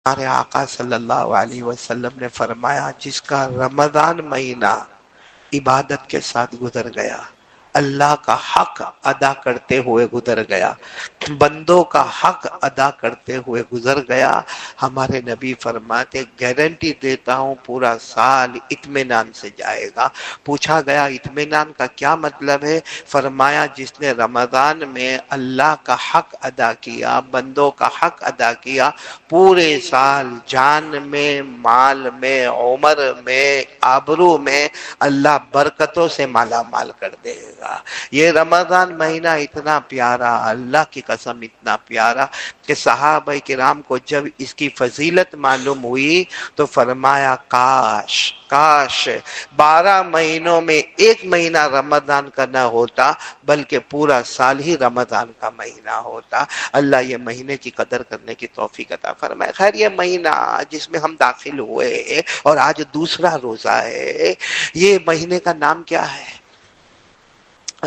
ہمارے آقا صلی اللہ علیہ وسلم نے فرمایا جس کا رمضان مہینہ عبادت کے ساتھ گزر گیا، اللہ کا حق ادا کرتے ہوئے گزر گیا، بندوں کا حق ادا کرتے ہوئے گزر گیا، ہمارے نبی فرماتے گارنٹی دیتا ہوں پورا سال اطمینان سے جائے گا۔ پوچھا گیا اطمینان کا کیا مطلب ہے؟ فرمایا جس نے رمضان میں اللہ کا حق ادا کیا، بندوں کا حق ادا کیا، پورے سال جان میں، مال میں، عمر میں، آبرو میں اللہ برکتوں سے مالا مال کر دے گا۔ یہ رمضان مہینہ اتنا پیارا، اللہ کی قسم اتنا پیارا کہ صحابہ کرام کو جب اس کی فضیلت معلوم ہوئی تو فرمایا کاش کاش 12 مہینوں میں ایک مہینہ رمضان کا نہ ہوتا بلکہ پورا سال ہی رمضان کا مہینہ ہوتا۔ اللہ یہ مہینے کی قدر کرنے کی توفیق عطا فرمائے۔ خیر یہ مہینہ جس میں ہم داخل ہوئے اور آج دوسرا روزہ ہے، یہ مہینے کا نام کیا ہے؟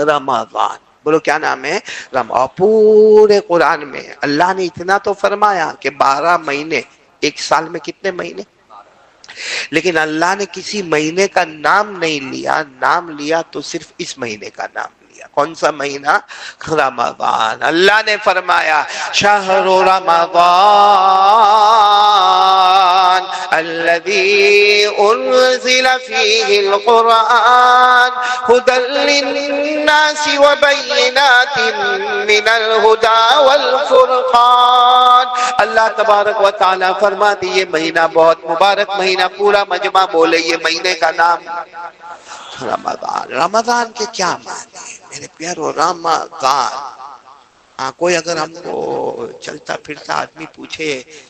رمضان۔ بولو کیا نام ہے؟ رمضان۔ پورے قرآن میں اللہ نے اتنا تو فرمایا کہ 12 مہینے، ایک سال میں کتنے مہینے؟ لیکن اللہ نے کسی مہینے کا نام نہیں لیا، نام لیا تو صرف اس مہینے کا نام لیا۔ کون سا مہینہ؟ رمضان۔ اللہ نے فرمایا شہر رمضان الذي انزل فيه القرآن هدى للناس وبينات من الهدى والفرقان۔ اللہ تبارک و تعالی فرماتے یہ مہینہ بہت مبارک مہینہ، پورا مجمع بولے یہ مہینے کا نام رمضان۔ رمضان کے کیا معنی ہے میرے پیارو؟ رمضان، کوئی اگر ہم کو چلتا پھرتا آدمی پوچھے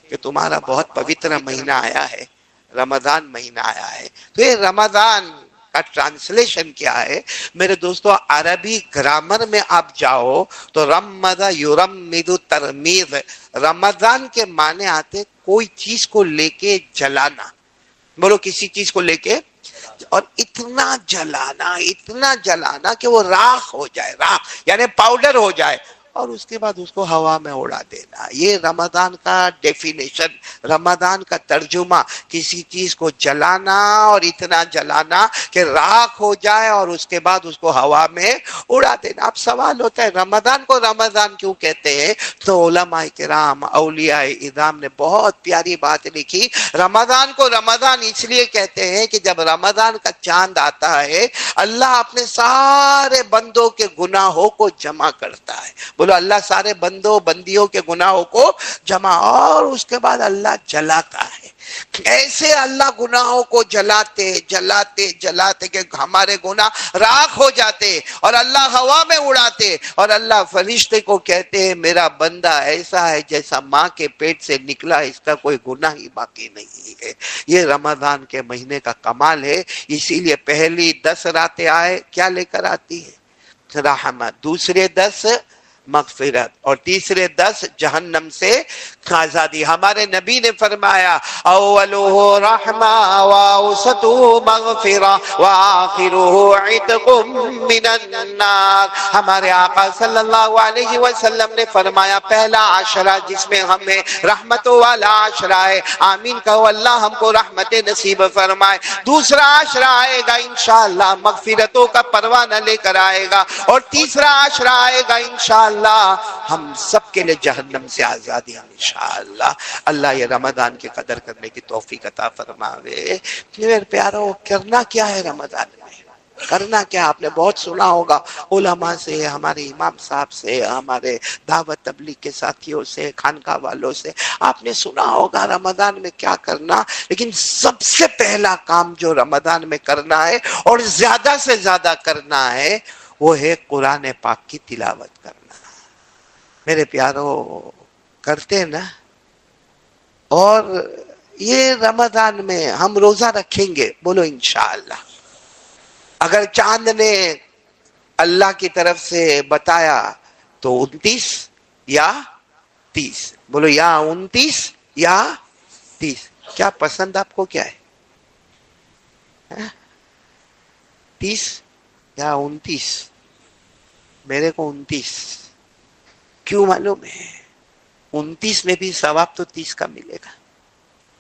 کہ تمہارا بہت پوتر مہینہ آیا ہے، رمضان مہینہ آیا ہے، تو یہ رمضان کا ٹرانسلیشن کیا ہے؟ میرے دوستو عربی گرامر میں آپ جاؤ تو رمض یرمد ترمیز، رمضان کے معنی آتے کوئی چیز کو لے کے جلانا۔ بولو کسی چیز کو لے کے، اور اتنا جلانا کہ وہ راکھ ہو جائے، راکھ یعنی پاؤڈر ہو جائے، اور اس کے بعد اس کو ہوا میں اڑا دینا۔ یہ رمضان کا ڈیفینیشن، رمضان کا ترجمہ، کسی چیز کو جلانا اور اتنا جلانا کہ راکھ ہو جائے اور اس کے بعد اس کو ہوا میں اڑا دینا۔ اب سوال ہوتا ہے رمضان کو رمضان کیوں کہتے ہیں؟ تو علماء کرام، اولیاء اعظام نے بہت پیاری بات لکھی، رمضان کو رمضان اس لیے کہتے ہیں کہ جب رمضان کا چاند آتا ہے اللہ اپنے سارے بندوں کے گناہوں کو جمع کرتا ہے۔ بولو اللہ سارے بندوں بندیوں کے گناہوں کو جمع، اور اس کے بعد اللہ جلاتا ہے۔ ایسے اللہ گناہوں کو جلاتے کہ ہمارے گناہ راکھ ہو جاتے، اور اللہ ہوا میں اڑاتے، اور اللہ فرشتے کو کہتے ہیں میرا بندہ ایسا ہے جیسا ماں کے پیٹ سے نکلا، اس کا کوئی گناہ ہی باقی نہیں ہے۔ یہ رمضان کے مہینے کا کمال ہے، اسی لیے پہلی 10 راتیں آئے کیا لے کر آتی ہے؟ رحمت، دوسرے 10 مغفرت، اور تیسرے 10 جہنم سے آزادی۔ ہمارے نبی نے فرمایا اولہ رحمہ واوسطہ مغفرہ وآخرہ عتق من النار۔ ہمارے آقا صلی اللہ علیہ وسلم نے فرمایا پہلا عشرہ جس میں ہمیں رحمتوں والا عشرہ ہے، آمین کہو اللہ ہم کو رحمت نصیب فرمائے۔ دوسرا عشرہ آئے گا انشاءاللہ مغفرتوں کا پروانہ لے کر آئے گا، اور تیسرا عشرہ آئے گا انشاءاللہ ہم سب کے لئے جہنم سے آزادی انشاءاللہ۔ اللہ یہ رمضان کی قدر کرنے کی توفیق عطا فرماوے۔ میرے پیارو کرنا کیا ہے رمضان میں؟ کرنا کیا؟ آپ نے بہت سنا ہوگا علماء سے، ہمارے امام صاحب سے، ہمارے دعوت تبلیغ کے ساتھیوں سے، خانقاہ والوں سے آپ نے سنا ہوگا رمضان میں کیا کرنا، لیکن سب سے پہلا کام جو رمضان میں کرنا ہے اور زیادہ سے زیادہ کرنا ہے وہ ہے قرآن پاک کی تلاوت کرنا۔ میرے پیارو کرتے نا؟ اور یہ رمضان میں ہم روزہ رکھیں گے، بولو انشاءاللہ۔ اگر چاند نے اللہ کی طرف سے بتایا تو 29 یا 30، بولو یا 29 یا 30، کیا پسند آپ کو کیا ہے؟ 30 یا 29؟ میرے کو 29۔ کیوں معلوم ہے؟ 29 میں بھی ثواب تو 30 کا ملے گا۔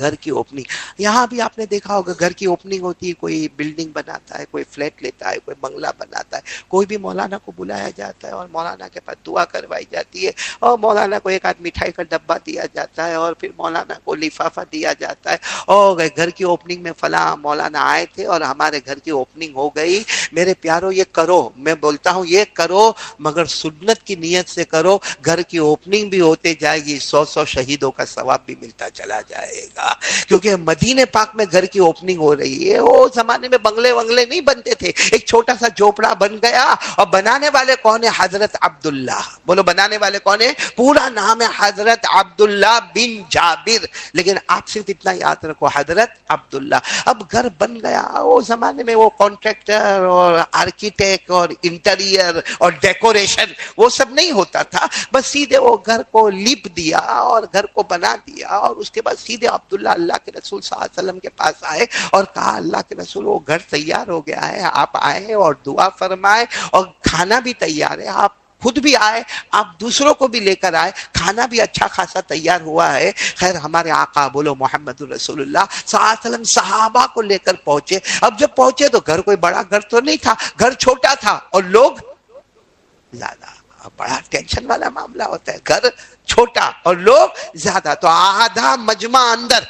گھر کی اوپننگ. یہاں بھی آپ نے دیکھا ہوگا گھر کی اوپننگ ہوتی ہے, کوئی بلڈنگ بناتا ہے, کوئی فلیٹ لیتا ہے, کوئی بنگلہ بناتا ہے, کوئی بھی مولانا کو بلایا جاتا ہے اور مولانا کے پاس دعا کروائی جاتی ہے, اور مولانا کو ایک آدھ مٹھائی کا ڈبہ دیا جاتا ہے, اور پھر مولانا کو لفافہ دیا جاتا ہے, اور گھر کی اوپننگ میں فلاں مولانا آئے تھے اور ہمارے گھر کی اوپننگ ہو گئی. میرے پیارو یہ کرو, میں بولتا ہوں یہ کرو, مگر سنت کی نیت سے کرو. گھر کی اوپننگ بھی ہوتے جائے گی, 100 شہیدوں کا ثواب بھی ملتا چلا جائے گا. کیونکہ مدینے پاک میں گھر کی اوپننگ ہو رہی ہے. وہ زمانے میں بنگلے ونگلے نہیں بنتے تھے, ایک چھوٹا سا جھوپڑا بن گیا. اور بنانے والے کون ہیں؟ حضرت عبداللہ. بولو بنانے والے کون ہیں؟ پورا نام ہے حضرت عبداللہ بن جابر, لیکن آپ صرف اتنا یاد رکھو حضرت عبداللہ. اب گھر بن گیا. وہ زمانے میں وہ کانٹریکٹر اور آرکیٹیکٹ اور انٹیریئر اور ڈیکوریشن وہ سب نہیں ہوتا تھا. بس سیدھے وہ گھر کو لپ دیا اور گھر کو بنا دیا, اور اس کے بعد سیدھے عبداللہ اللہ کے رسول صلی اللہ علیہ وسلم کے پاس آئے اور کہا اللہ کے رسول وہ گھر تیار ہو گیا ہے, آپ آئے اور دعا فرمائے, اور کھانا بھی تیار ہے, آپ خود بھی آئے, آپ دوسروں کو بھی لے کر آئے, کھانا بھی اچھا خاصا تیار ہوا ہے. خیر ہمارے آقا بولو محمد رسول اللہ صلی اللہ علیہ وسلم صحابہ کو لے کر پہنچے. اب جب پہنچے تو گھر کوئی بڑا گھر تو نہیں تھا, گھر چھوٹا تھا اور لوگ زیادہ. بڑا ٹینشن والا معاملہ ہوتا ہے, گھر چھوٹا اور لوگ زیادہ, تو آدھا مجمع اندر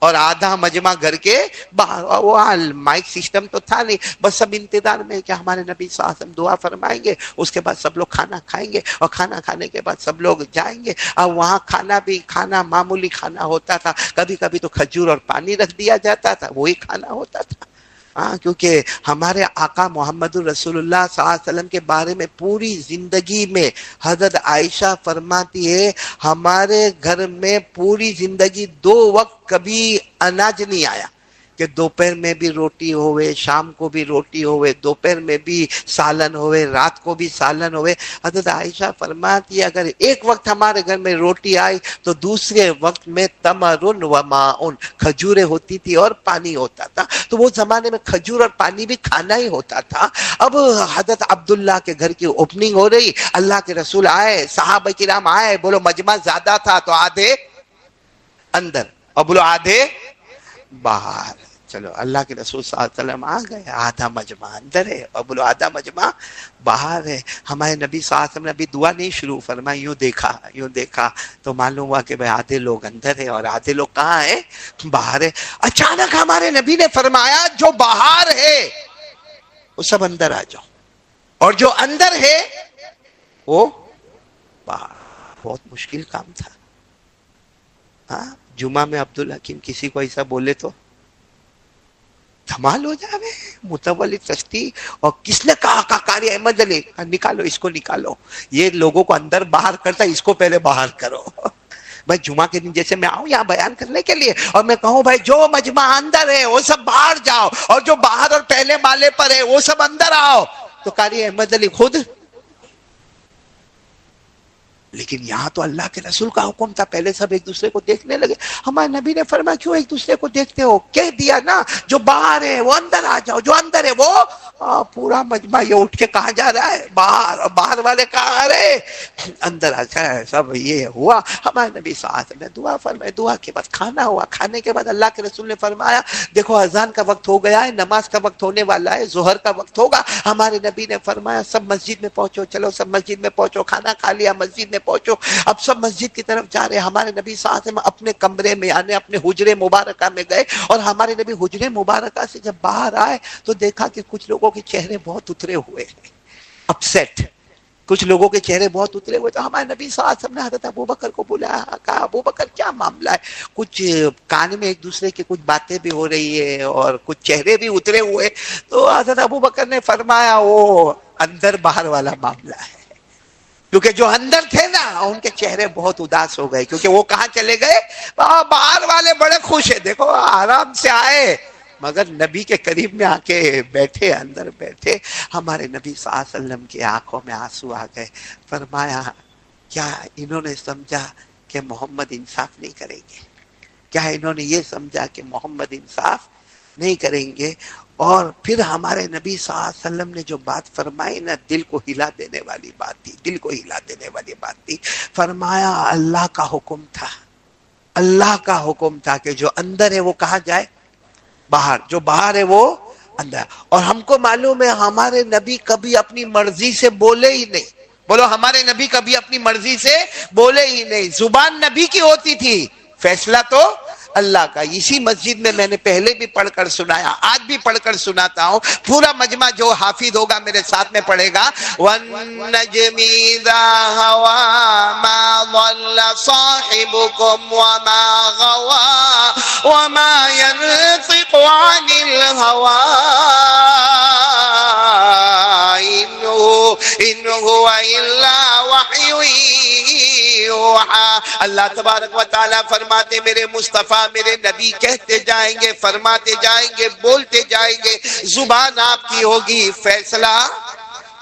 اور آدھا مجمع گھر کے باہر. وہ مائک سسٹم تو تھا نہیں, بس سب انتظار میں کہ ہمارے نبی صلی اللہ علیہ وسلم دعا فرمائیں گے, اس کے بعد سب لوگ کھانا کھائیں گے, اور کھانا کھانے کے بعد سب لوگ جائیں گے. اور وہاں کھانا بھی کھانا معمولی کھانا ہوتا تھا, کبھی کبھی تو کھجور اور پانی رکھ دیا جاتا تھا, وہی کھانا ہوتا تھا. کیونکہ ہمارے آقا محمد رسول اللہ صلی اللہ علیہ وسلم کے بارے میں پوری زندگی میں حضرت عائشہ فرماتی ہے ہمارے گھر میں پوری زندگی 2 وقت کبھی اناج نہیں آیا, کہ دوپہر میں بھی روٹی ہوئے, شام کو بھی روٹی ہوئے, دوپہر میں بھی سالن ہوئے, رات کو بھی سالن ہوئے. حضرت عائشہ فرماتی ہے اگر ایک وقت ہمارے گھر میں روٹی آئی تو دوسرے وقت میں تمرن و ماؤن, کھجوریں ہوتی تھی اور پانی ہوتا تھا. تو وہ زمانے میں کھجور اور پانی بھی کھانا ہی ہوتا تھا. اب حضرت عبداللہ کے گھر کی اوپننگ ہو رہی, اللہ کے رسول آئے, صحابہ کرام آئے, بولو مجمع زیادہ تھا تو آدھے اندر اور بولو آدھے باہر. چلو اللہ کے رسول صلی اللہ علیہ وسلم آ گئے, آدھا مجمع اندر ہے اور بولو آدھا مجمع باہر ہے. ہمارے نبی صلی اللہ علیہ وسلم نے ابھی دعا نہیں شروع فرمائی, یوں دیکھا تو معلوم ہوا کہ بھائی آدھے لوگ اندر ہے اور آدھے لوگ کہاں ہیں؟ باہر ہے. اچانک ہمارے نبی نے فرمایا جو باہر ہے وہ سب اندر آ جاؤ, اور جو اندر ہے وہ باہر. بہت مشکل کام تھا. جمعہ میں عبدالحکیم کسی کو ایسا بولے تو دھمال ہو جاوے. متولی چشتی اور کس نے کہا قاری احمد علی نکالو, اس کو نکالو, یہ لوگوں کو اندر باہر کرتا, اس کو پہلے باہر کرو. بھائی جمعہ کے دن جیسے میں آؤں یہاں بیان کرنے کے لیے اور میں کہوں بھائی جو مجمع اندر ہے وہ سب باہر جاؤ, اور جو باہر اور پہلے مالے پر ہے وہ سب اندر آؤ, تو قاری احمد علی خود. لیکن یہاں تو اللہ کے رسول کا حکم تھا, پہلے سب ایک دوسرے کو دیکھنے لگے. ہمارے نبی نے فرمایا کیوں ایک دوسرے کو دیکھتے ہو, کہہ دیا نا جو باہر ہے وہ اندر آ جاؤ, جو اندر ہے وہ. پورا مجمع یہ اٹھ کے کہاں جا رہا ہے؟ باہر. اور باہر والے کہاں آ رہے؟ اندر آ جائے. سب یہ ہوا. ہمارے نبی صلی اللہ علیہ وسلم نے دعا فرمائی, دعا کے بعد کھانا ہوا. کھانے کے بعد اللہ کے رسول نے فرمایا دیکھو اذان کا وقت ہو گیا ہے, نماز کا وقت ہونے والا ہے, ظہر کا وقت ہوگا. ہمارے نبی نے فرمایا سب مسجد میں پہنچو, چلو سب مسجد میں پہنچو, کھانا کھا لیا مسجد میں پہنچو. اب سب مسجد کی طرف جا رہے. ہمارے نبی صلی اللہ علیہ وسلم اپنے کمرے میں یعنی اپنے حجرے مبارکہ میں گئے, اور ہمارے نبی حجرے مبارکہ سے جب باہر آئے تو دیکھا کہ کچھ لوگوں کے چہرے بہت اترے ہوئے ہیں, اپسیٹ. کچھ لوگوں کے چہرے بہت اترے ہوئے. تو ہمارے نبی صلی اللہ علیہ وسلم نے حضرت ابوبکر کو بلایا, کہا ابوبکر کیا معاملہ ہے؟ کچھ کان میں ایک دوسرے کی کچھ باتیں بھی ہو رہی ہے اور کچھ چہرے بھی اترے ہوئے. تو حضرت ابوبکر نے فرمایا وہ اندر باہر والا معاملہ ہے, کیونکہ جو اندر تھے نا ان کے چہرے بہت اداس ہو گئے, کیونکہ وہ کہاں چلے گئے؟ باہر والے بڑے خوش ہیں, دیکھو آرام سے آئے, مگر نبی کے قریب میں آ کے بیٹھے, اندر بیٹھے. ہمارے نبی صلی اللہ علیہ وسلم کی آنکھوں میں آنسو آ گئے. فرمایا کیا انہوں نے سمجھا کہ محمد انصاف نہیں کریں گے؟ کیا انہوں نے یہ سمجھا کہ محمد انصاف نہیں کریں گے؟ اور پھر ہمارے نبی صلی اللہ علیہ وسلم نے جو بات فرمائی نا, دل کو ہلا دینے والی بات تھی, دل کو ہلا دینے والی بات تھی. فرمایا اللہ کا حکم تھا, اللہ کا حکم تھا کہ جو اندر ہے وہ کہاں جائے؟ باہر. جو باہر ہے وہ اندر. اور ہم کو معلوم ہے ہمارے نبی کبھی اپنی مرضی سے بولے ہی نہیں. بولو ہمارے نبی کبھی اپنی مرضی سے بولے ہی نہیں. زبان نبی کی ہوتی تھی، فیصلہ تو اللہ کا. اسی مسجد میں نے پہلے بھی پڑھ کر سنایا، آج بھی پڑھ کر سناتا ہوں. پورا مجمع جو حافظ ہوگا میرے ساتھ میں پڑھے گا. وَالنَّجْمِ إِذَا هَوَىٰ مَا ضَلَّ صَاحِبُكُمْ وَمَا غَوَىٰ وَمَا يَنطِقُ عَنِ الْهَوَىٰ إِنْ هُوَ إِلَّا وَحْيٌ یوحیٰ. اللہ تبارک و تعالیٰ فرماتے میرے مصطفیٰ میرے نبی کہتے جائیں گے، فرماتے جائیں گے، بولتے جائیں گے، زبان آپ کی ہوگی، فیصلہ.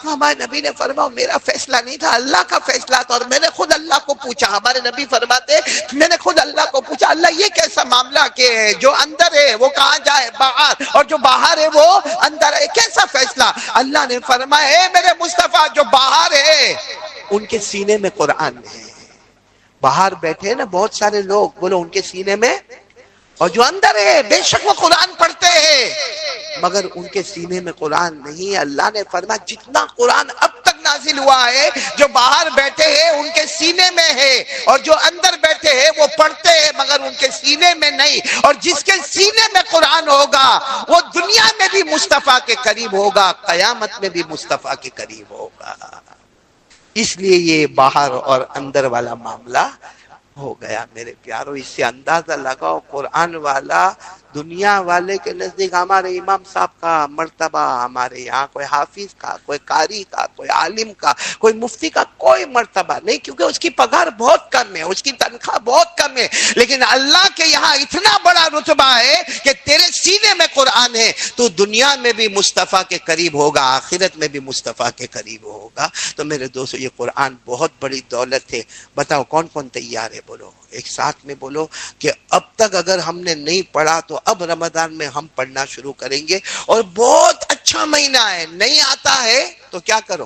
ہمارے نبی نے فرمایا میرا فیصلہ نہیں تھا، اللہ کا فیصلہ تھا. اور میں نے خود اللہ کو پوچھا. ہمارے نبی فرماتے میں نے خود اللہ کو پوچھا، اللہ یہ کیسا معاملہ کہ جو اندر ہے وہ کہاں جائے؟ باہر. اور جو باہر ہے وہ اندر ہے، کیسا فیصلہ؟ اللہ نے فرمایا اے میرے مصطفیٰ جو باہر ہے ان کے سینے میں قرآن ہے. باہر بیٹھے نا بہت سارے لوگ، بولو ان کے سینے میں. اور جو اندر ہے بے شک وہ قرآن پڑھتے ہیں مگر ان کے سینے میں قرآن نہیں. اللہ نے فرمایا جتنا قرآن اب تک نازل ہوا ہے جو باہر بیٹھے ہیں ان کے سینے میں ہے، اور جو اندر بیٹھے ہیں وہ پڑھتے ہیں مگر ان کے سینے میں نہیں. اور جس کے سینے میں قرآن ہوگا وہ دنیا میں بھی مصطفیٰ کے قریب ہوگا، قیامت میں بھی مصطفیٰ کے قریب ہوگا. اس لیے یہ باہر اور اندر والا معاملہ ہو گیا. میرے پیارو اس سے اندازہ لگاؤ قرآن والا دنیا والے کے نزدیک ہمارے امام صاحب کا مرتبہ، ہمارے یہاں کوئی حافظ کا، کوئی قاری کا، کوئی عالم کا، کوئی مفتی کا کوئی مرتبہ نہیں، کیونکہ اس کی پگار بہت کم ہے، اس کی تنخواہ بہت کم ہے. لیکن اللہ کے یہاں اتنا بڑا رتبہ ہے کہ تیرے سینے میں قرآن ہے، تو دنیا میں بھی مصطفیٰ کے قریب ہوگا، آخرت میں بھی مصطفیٰ کے قریب ہوگا. تو میرے دوستو یہ قرآن بہت بڑی دولت ہے. بتاؤ کون کون تیار ہے؟ بولو ایک ساتھ میں بولو کہ اب تک اگر ہم نے نہیں پڑھا تو اب رمضان میں ہم پڑھنا شروع کریں گے. اور بہت اچھا مہینہ ہے. نہیں آتا ہے تو کیا کرو؟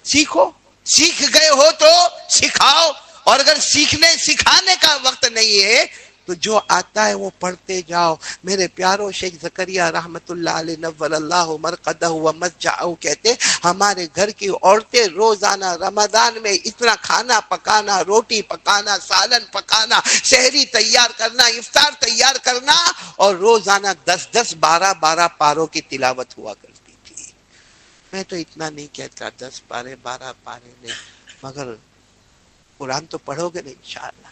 سیکھو. سیکھ گئے ہو تو سکھاؤ. اور اگر سکھانے کا وقت نہیں ہے تو جو آتا ہے وہ پڑھتے جاؤ. میرے پیارو شیخ زکریا رحمت اللہ علیہ نور اللہ مرقدہ و مسجعہ کہتے ہمارے گھر کی عورتیں روزانہ رمضان میں اتنا کھانا پکانا، روٹی پکانا، سالن پکانا، سحری تیار کرنا، افطار تیار کرنا، اور روزانہ 10 12 پاروں کی تلاوت ہوا کرتی تھی. میں تو اتنا نہیں کہتا 10 پارے 12 پارے نہیں، مگر قرآن تو پڑھو گے نہیں انشاءاللہ.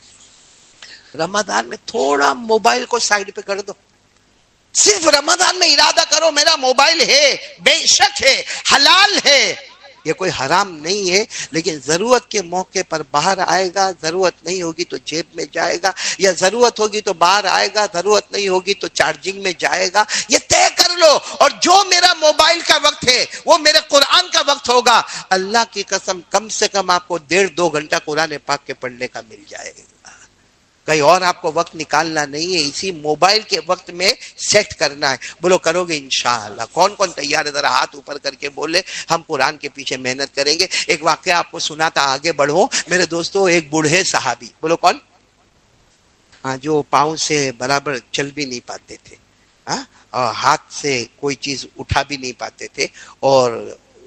رمضان میں تھوڑا موبائل کو سائیڈ پہ کر دو. صرف رمضان میں ارادہ کرو میرا موبائل ہے، بے شک ہے، حلال ہے، یہ کوئی حرام نہیں ہے، لیکن ضرورت کے موقع پر باہر آئے گا، ضرورت نہیں ہوگی تو جیب میں جائے گا، یا ضرورت ہوگی تو باہر آئے گا، ضرورت نہیں ہوگی تو چارجنگ میں جائے گا. یہ طے کر لو. اور جو میرا موبائل کا وقت ہے وہ میرے قرآن کا وقت ہوگا. اللہ کی قسم کم سے کم آپ کو 1.5-2 گھنٹہ قرآن پاک کے پڑھنے کا مل جائے گا. کہیں اور آپ کو وقت نکالنا نہیں ہے، اسی موبائل کے وقت میں سیٹ کرنا ہے. بولو کرو گے انشاءاللہ. کون کون تیار ہے؟ ذرا ہاتھ اوپر کر کے بولے ہم قرآن کے پیچھے محنت کریں گے. ایک واقعہ آپ کو سنا تھا، آگے بڑھو میرے دوستو. ایک بوڑھے صحابی، بولو کون؟ ہاں، جو پاؤں سے برابر چل بھی نہیں پاتے تھے، اور ہاتھ سے کوئی چیز اٹھا بھی نہیں پاتے تھے، اور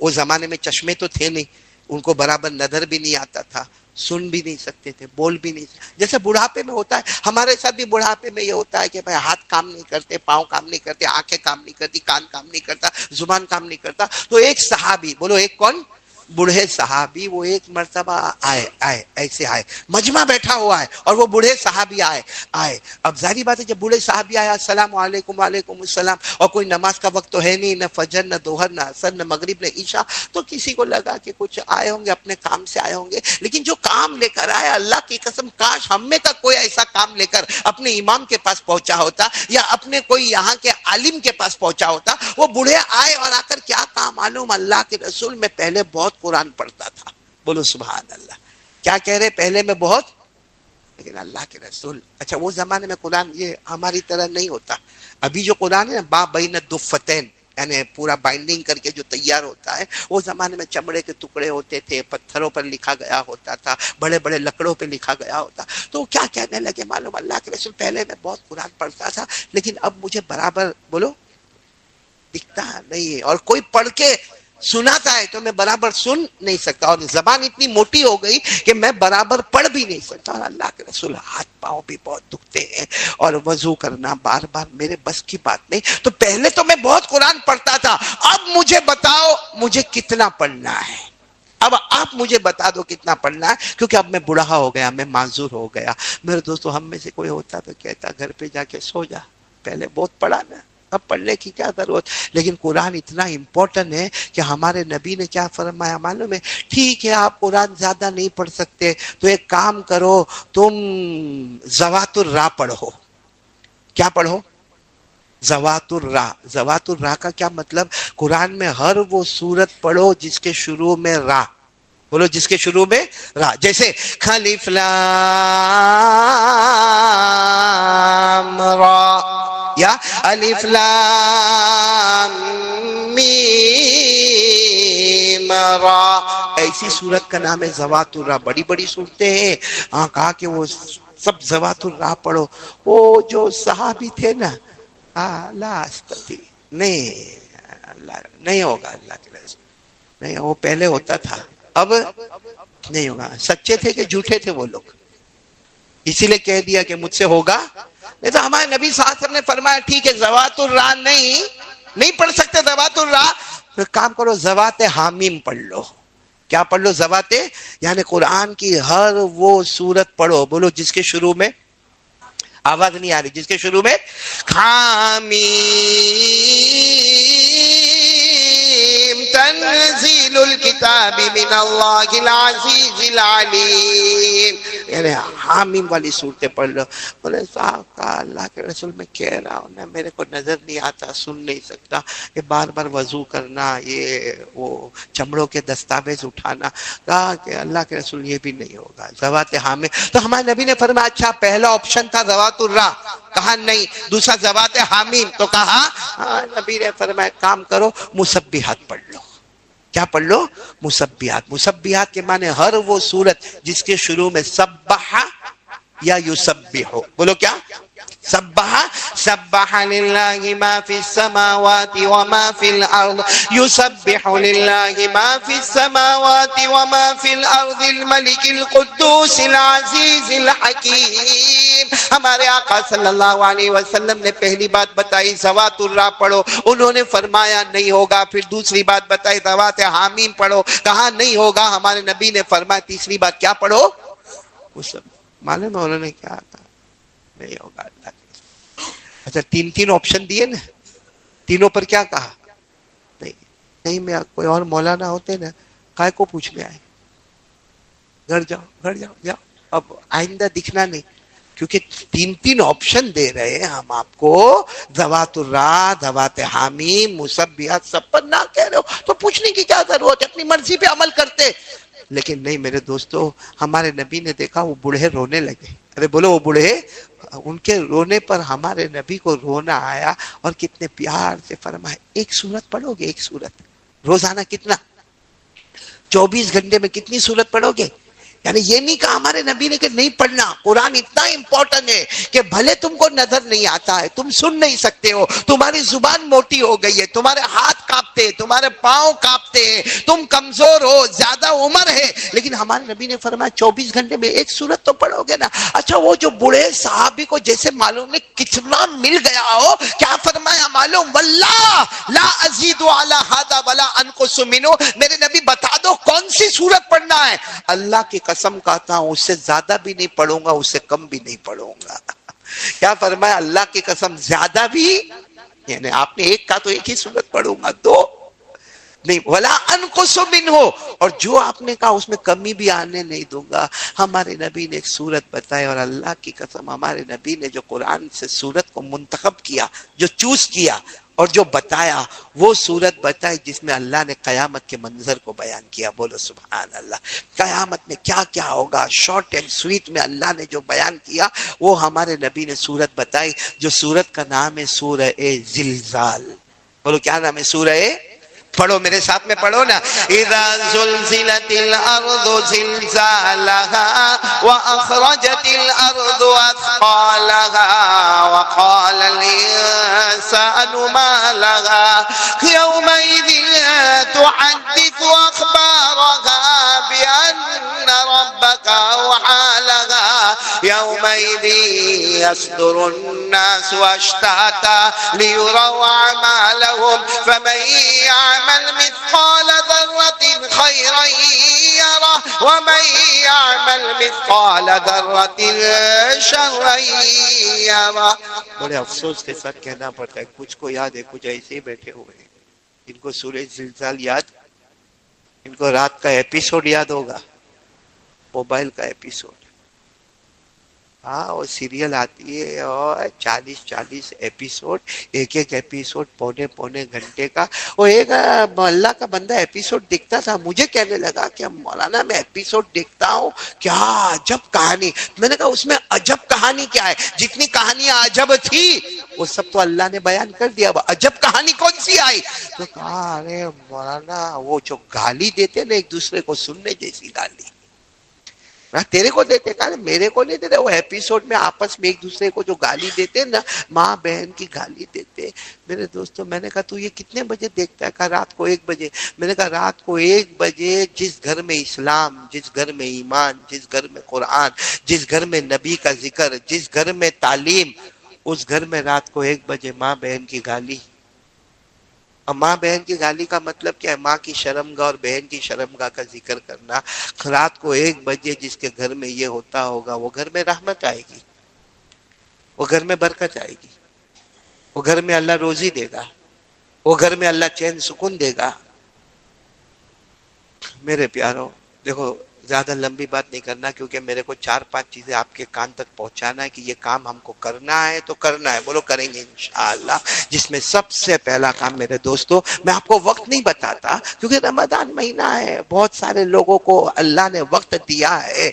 اس زمانے میں چشمے تو تھے نہیں، ان کو برابر نظر بھی نہیں آتا تھا، سن بھی نہیں سکتے تھے، بول بھی نہیں سکتے. جیسے بڑھاپے میں ہوتا ہے، ہمارے ساتھ بھی بڑھاپے میں یہ ہوتا ہے کہ بھائی ہاتھ کام نہیں کرتے، پاؤں کام نہیں کرتے، آنکھیں کام نہیں کرتی، کان کام نہیں کرتا، زبان کام نہیں کرتا. تو ایک صحابی، بولو ایک کون؟ بوڑھے صحابی. وہ ایک مرتبہ ایسے آئے، مجمع بیٹھا ہوا ہے اور وہ بوڑھے صحابی آئے. اب ظاہری بات ہے جب بوڑھے صحابی آیا، السلام علیکم، وعلیکم السلام، اور کوئی نماز کا وقت تو ہے نہیں، نہ فجر نہ ظہر نہ عصر نہ مغرب نہ عشاء، تو کسی کو لگا کہ کچھ آئے ہوں گے، اپنے کام سے آئے ہوں گے. لیکن جو کام لے کر آیا، اللہ کی قسم کاش ہم میں کا کوئی ایسا کام لے کر اپنے امام کے پاس پہنچا ہوتا، یا اپنے کوئی یہاں کے عالم کے پاس پہنچا ہوتا. وہ بوڑھے آئے اور آ کر کیا کہا معلوم؟ اللہ کے رسول میں پہلے بہت قرآن پڑھتا تھا. بولو سبحان اللہ. کیا کہہ رہے؟ پہلے میں بہت، لیکن اللہ کے رسول. اچھا وہ زمانے میں قرآن یہ ہماری طرح نہیں ہوتا. ابھی جو قرآن ہے نا، با بین الدفتین، یعنی پورا بائنڈنگ کر کے جو تیار ہوتا ہے، وہ زمانے میں چمڑے کے ٹکڑے ہوتے تھے، پتھروں پر لکھا گیا ہوتا تھا، بڑے بڑے لکڑوں پہ لکھا گیا ہوتا. تو کیا کہنے لگے معلوم، اللہ کے رسول پہلے میں بہت قرآن پڑھتا تھا لیکن اب مجھے برابر بولو دکھتا نہیں ہے، اور کوئی پڑھ کے سناتا ہے تو میں برابر سن نہیں سکتا، اور زبان اتنی موٹی ہو گئی کہ میں برابر پڑھ بھی نہیں سکتا. اور اللہ کے رسول ہاتھ پاؤں بھی بہت دکھتے ہیں، اور وضو کرنا بار بار میرے بس کی بات نہیں. تو پہلے تو میں بہت قرآن پڑھتا تھا، اب مجھے بتاؤ مجھے کتنا پڑھنا ہے. اب آپ مجھے بتا دو کتنا پڑھنا ہے، کیونکہ اب میں بوڑھا ہو گیا، میں معذور ہو گیا. میرے دوستو، ہم میں سے کوئی ہوتا تو کہتا گھر پہ جا کے سو جا، پہلے بہت پڑھا نا، اب پڑھنے کی کیا ضرورت. لیکن قرآن اتنا امپورٹنٹ ہے کہ ہمارے نبی نے کیا فرمایا معلوم ہے؟ ٹھیک ہے آپ قرآن زیادہ نہیں پڑھ سکتے تو ایک کام کرو، تم ذوات الراء پڑھو. کیا پڑھو؟ ذوات الراء. ذوات الراء کا کیا مطلب؟ قرآن میں ہر وہ سورت پڑھو جس کے شروع میں را. بولو جس کے شروع میں را. جیسے الف لام را، یا الف لام میم را. ایسی سورت کا نام ہے ذوات الراء. بڑی بڑی صورتیں ہیں، کہا کہ وہ سب ذوات الراء پڑھو. وہ جو صحابی تھے نا، نہیں ہوگا اللہ کے رسول، نہیں، وہ پہلے ہوتا تھا اب نہیں ہوگا. سچے تھے کہ جھوٹے تھے وہ لوگ؟ اسی لیے کہہ دیا کہ مجھ سے ہوگا نہیں. تو ہمارے نبی صلی اللہ علیہ وسلم نے فرمایا ٹھیک ہے ذوات الراء نہیں پڑھ سکتے ذوات الراء، پھر کام کرو ذوات حامیم پڑھ لو. کیا پڑھ لو؟ ذوات، یعنی قرآن کی ہر وہ سورت پڑھو، بولو جس کے شروع میں، آواز نہیں آ رہی، جس کے شروع میں حامیم تنزیل الکتاب من اللہ العزیز العلیم. یعنی حامیم والی صورتیں پڑھ لو. بولے صاحب کا اللہ کے رسول میں کہہ رہا ہوں نا، میرے کو نظر نہیں آتا، سن نہیں سکتا، یہ بار بار وضو کرنا، یہ وہ چمڑوں کے دستاویز اٹھانا. کہا کہ اللہ کے رسول یہ بھی نہیں ہوگا ذوات حامیم. تو ہمارے نبی نے فرمایا اچھا پہلا آپشن تھا ذوات الراء، کہا نہیں. دوسرا ذوات حامیم، تو کہا نبی نے فرمایا کام کرو مسبحات پڑھ لو. کیا پڑھ لو؟ مسبحات. مسبحات کے معنی ہر وہ سورت جس کے شروع میں سبح یا یسبح. بولو کیا؟ سبح للہ ما فی السماوات وما فی الارض، یسبح للہ ما فی السماوات وما فی الارض الملک القدوس العزیز الحکیم. ہمارے آقا صلی اللہ علیہ وسلم نے پہلی بات بتائی ذوات الراء پڑھو، انہوں نے فرمایا نہیں ہوگا. پھر دوسری بات بتائی ذوات حامیم پڑھو، کہا نہیں ہوگا. ہمارے نبی نے فرمایا تیسری بات کیا پڑھو؟ معلوم ہے انہوں نے کیا کہا؟ نہیں ہوگا اللہ کے. اچھا تین آپشن دیے نا، تینوں پر کیا کہا؟ نہیں میں کوئی اور مولانا ہوتے نا، کائے کو پوچھنے آئے، گھر جاؤ. اب آئندہ دکھنا نہیں، کیونکہ تین آپشن دے رہے ہیں ہم آپ کو، ذوات الراء، ذوات حامیم، مسبحات، سب پر نہ کہہ رہے ہو تو پوچھنے کی کیا ضرورت ہے؟ اپنی مرضی پہ عمل کرتے. لیکن نہیں میرے دوستو، ہمارے نبی نے دیکھا وہ بوڑھے رونے لگے. ارے بولو وہ بوڑھے، ان کے رونے پر ہمارے نبی کو رونا آیا، اور کتنے پیار سے فرمائے ایک سورت پڑھو گے، ایک سورت روزانہ. کتنا؟ 24 گھنٹے میں کتنی سورت پڑھو گے؟ یعنی یہ نہیں کہا ہمارے نبی نے کہ نہیں پڑھنا. قرآن اتنا امپورٹنٹ ہے کہ بھلے تم کو نظر نہیں آتا ہے، تم سن نہیں سکتے ہو، تمہاری زبان موٹی ہو گئی ہے، تمہارے ہاتھ کانپتے، تمہارے پاؤں کانپتے ہیں، تم کمزور ہو، زیادہ عمر ہے، لیکن ہمارے نبی نے فرمایا 24 گھنٹے میں ایک سورت تو پڑھو گے نا. اچھا وہ جو بوڑھے صحابی کو جیسے معلوم نہیں کتنا مل گیا ہو، کیا فرمایا معلوم؟ واللہ لا ازید علی ھذا ولا انقص منہ. میرے نبی بتا دو کون سی سورت پڑھنا ہے؟ اللہ کی قسم کہتا ہوں اس سے زیادہ بھی نہیں پڑھوں گا، اس سے کم بھی نہیں پڑھوں گا. کیا فرمایا؟ اللہ کی قسم زیادہ بھی، یعنی آپ نے ایک کہا تو ایک ہی سورت پڑھوں گا، دو نہیں. ولا انقص منہ، اور جو آپ نے کہا اس میں کمی بھی آنے نہیں دوں گا. ہمارے نبی نے ایک سورت بتائی، اور اللہ کی قسم ہمارے نبی نے جو قرآن سے سورت کو منتخب کیا، جو چوز کیا اور جو بتایا، وہ سورت بتائی جس میں اللہ نے قیامت کے منظر کو بیان کیا. بولو سبحان اللہ. قیامت میں کیا کیا ہوگا، شارٹ اینڈ سویٹ میں اللہ نے جو بیان کیا، وہ ہمارے نبی نے سورت بتائی، جو سورت کا نام ہے سورہ زلزال. بولو کیا نام ہے سورہ؟ پڑھو میرے ساتھ میں پڑھو نا. اذا زلزلت الارض زلزالها واخرجت الارض اثقالها وقال الانسان ما لها يومئذ تحدث اخبارها بان ربك اوحى لها يومئذ يصدر الناس اشتاتا ليروا اعمالهم فمن يعمل مثقال ذرة خيرا يره ومن يعمل مثقال ذرة شرا يره. بڑے افسوس کے ساتھ کہنا پڑتا ہے کچھ کو یاد ہے، کچھ ایسے ہی بیٹھے ہوئے ہیں ان کو سورہ زلزال یاد، ان کو رات کا ایپیسوڈ یاد ہوگا، موبائل کا ایپیسوڈ. ہاں وہ سیریل آتی ہے اور 40 ایپیسوڈ، ایک ایپیسوڈ پونے گھنٹے کا. وہ ایک اللہ کا بندہ ایپیسوڈ دیکھتا تھا، مجھے کہنے لگا کہ مولانا میں ایپیسوڈ دیکھتا ہوں کیا عجب کہانی. میں نے کہا اس میں عجب کہانی کیا ہے؟ جتنی کہانیاں عجب تھی وہ سب تو اللہ نے بیان کر دیا، عجب کہانی کون سی آئی؟ تو کہا ارے مولانا وہ جو گالی دیتے نا ایک دوسرے کو، سننے جیسی گالی تیرے کو دیتے، کہا میرے کو نہیں دیتے. وہ ایپیسوڈ میں آپس میں ایک دوسرے کو جو گالی دیتے نا، ماں بہن کی گالی دیتے. میرے دوستوں میں نے کہا تو یہ کتنے بجے دیکھتا ہے؟ کہا رات کو 1 بجے. میں نے کہا رات کو 1 بجے جس گھر میں اسلام، جس گھر میں ایمان، جس گھر میں قرآن، جس گھر میں نبی کا ذکر، جس گھر میں تعلیم، اس گھر میں رات کو 1 بجے ماں بہن کی گالی. اور ماں بہن کی گالی کا مطلب کیا ہے؟ ماں کی شرمگاہ اور بہن کی شرمگاہ کا ذکر کرنا. رات کو 1 بجے جس کے گھر میں یہ ہوتا ہوگا وہ گھر میں رحمت آئے گی، وہ گھر میں برکت آئے گی، وہ گھر میں اللہ روزی دے گا، وہ گھر میں اللہ چین سکون دے گا. میرے پیارو دیکھو زیادہ لمبی بات نہیں کرنا، کیونکہ میرے کو 4-5 چیزیں آپ کے کان تک پہنچانا ہے کہ یہ کام ہم کو کرنا ہے تو کرنا ہے. بولو کریں گے انشاءاللہ. جس میں سب سے پہلا کام میرے دوستو، میں آپ کو وقت نہیں بتاتا کیونکہ رمضان مہینہ ہے، بہت سارے لوگوں کو اللہ نے وقت دیا ہے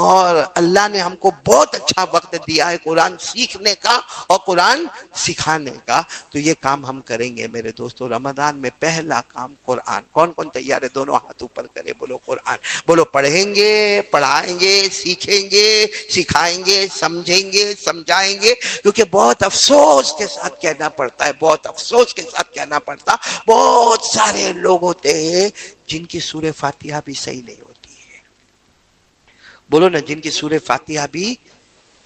اور اللہ نے ہم کو بہت اچھا وقت دیا ہے قرآن سیکھنے کا اور قرآن سکھانے کا. تو یہ کام ہم کریں گے میرے دوستو. رمضان میں پہلا کام قرآن. کون کون تیار ہے؟ دونوں ہاتھ اوپر کرے، بولو قرآن. بولو پڑھیں گے، پڑھائیں گے، سیکھیں گے، سکھائیں گے، سمجھیں گے، سمجھائیں گے. کیونکہ بہت افسوس کے ساتھ کہنا پڑتا ہے، بہت افسوس کے ساتھ کہنا پڑتا، بہت سارے لوگ ہوتے ہیں جن کی سورہ فاتحہ بھی صحیح نہیں ہوتی ہے. بولو نا، جن کی سورہ فاتحہ بھی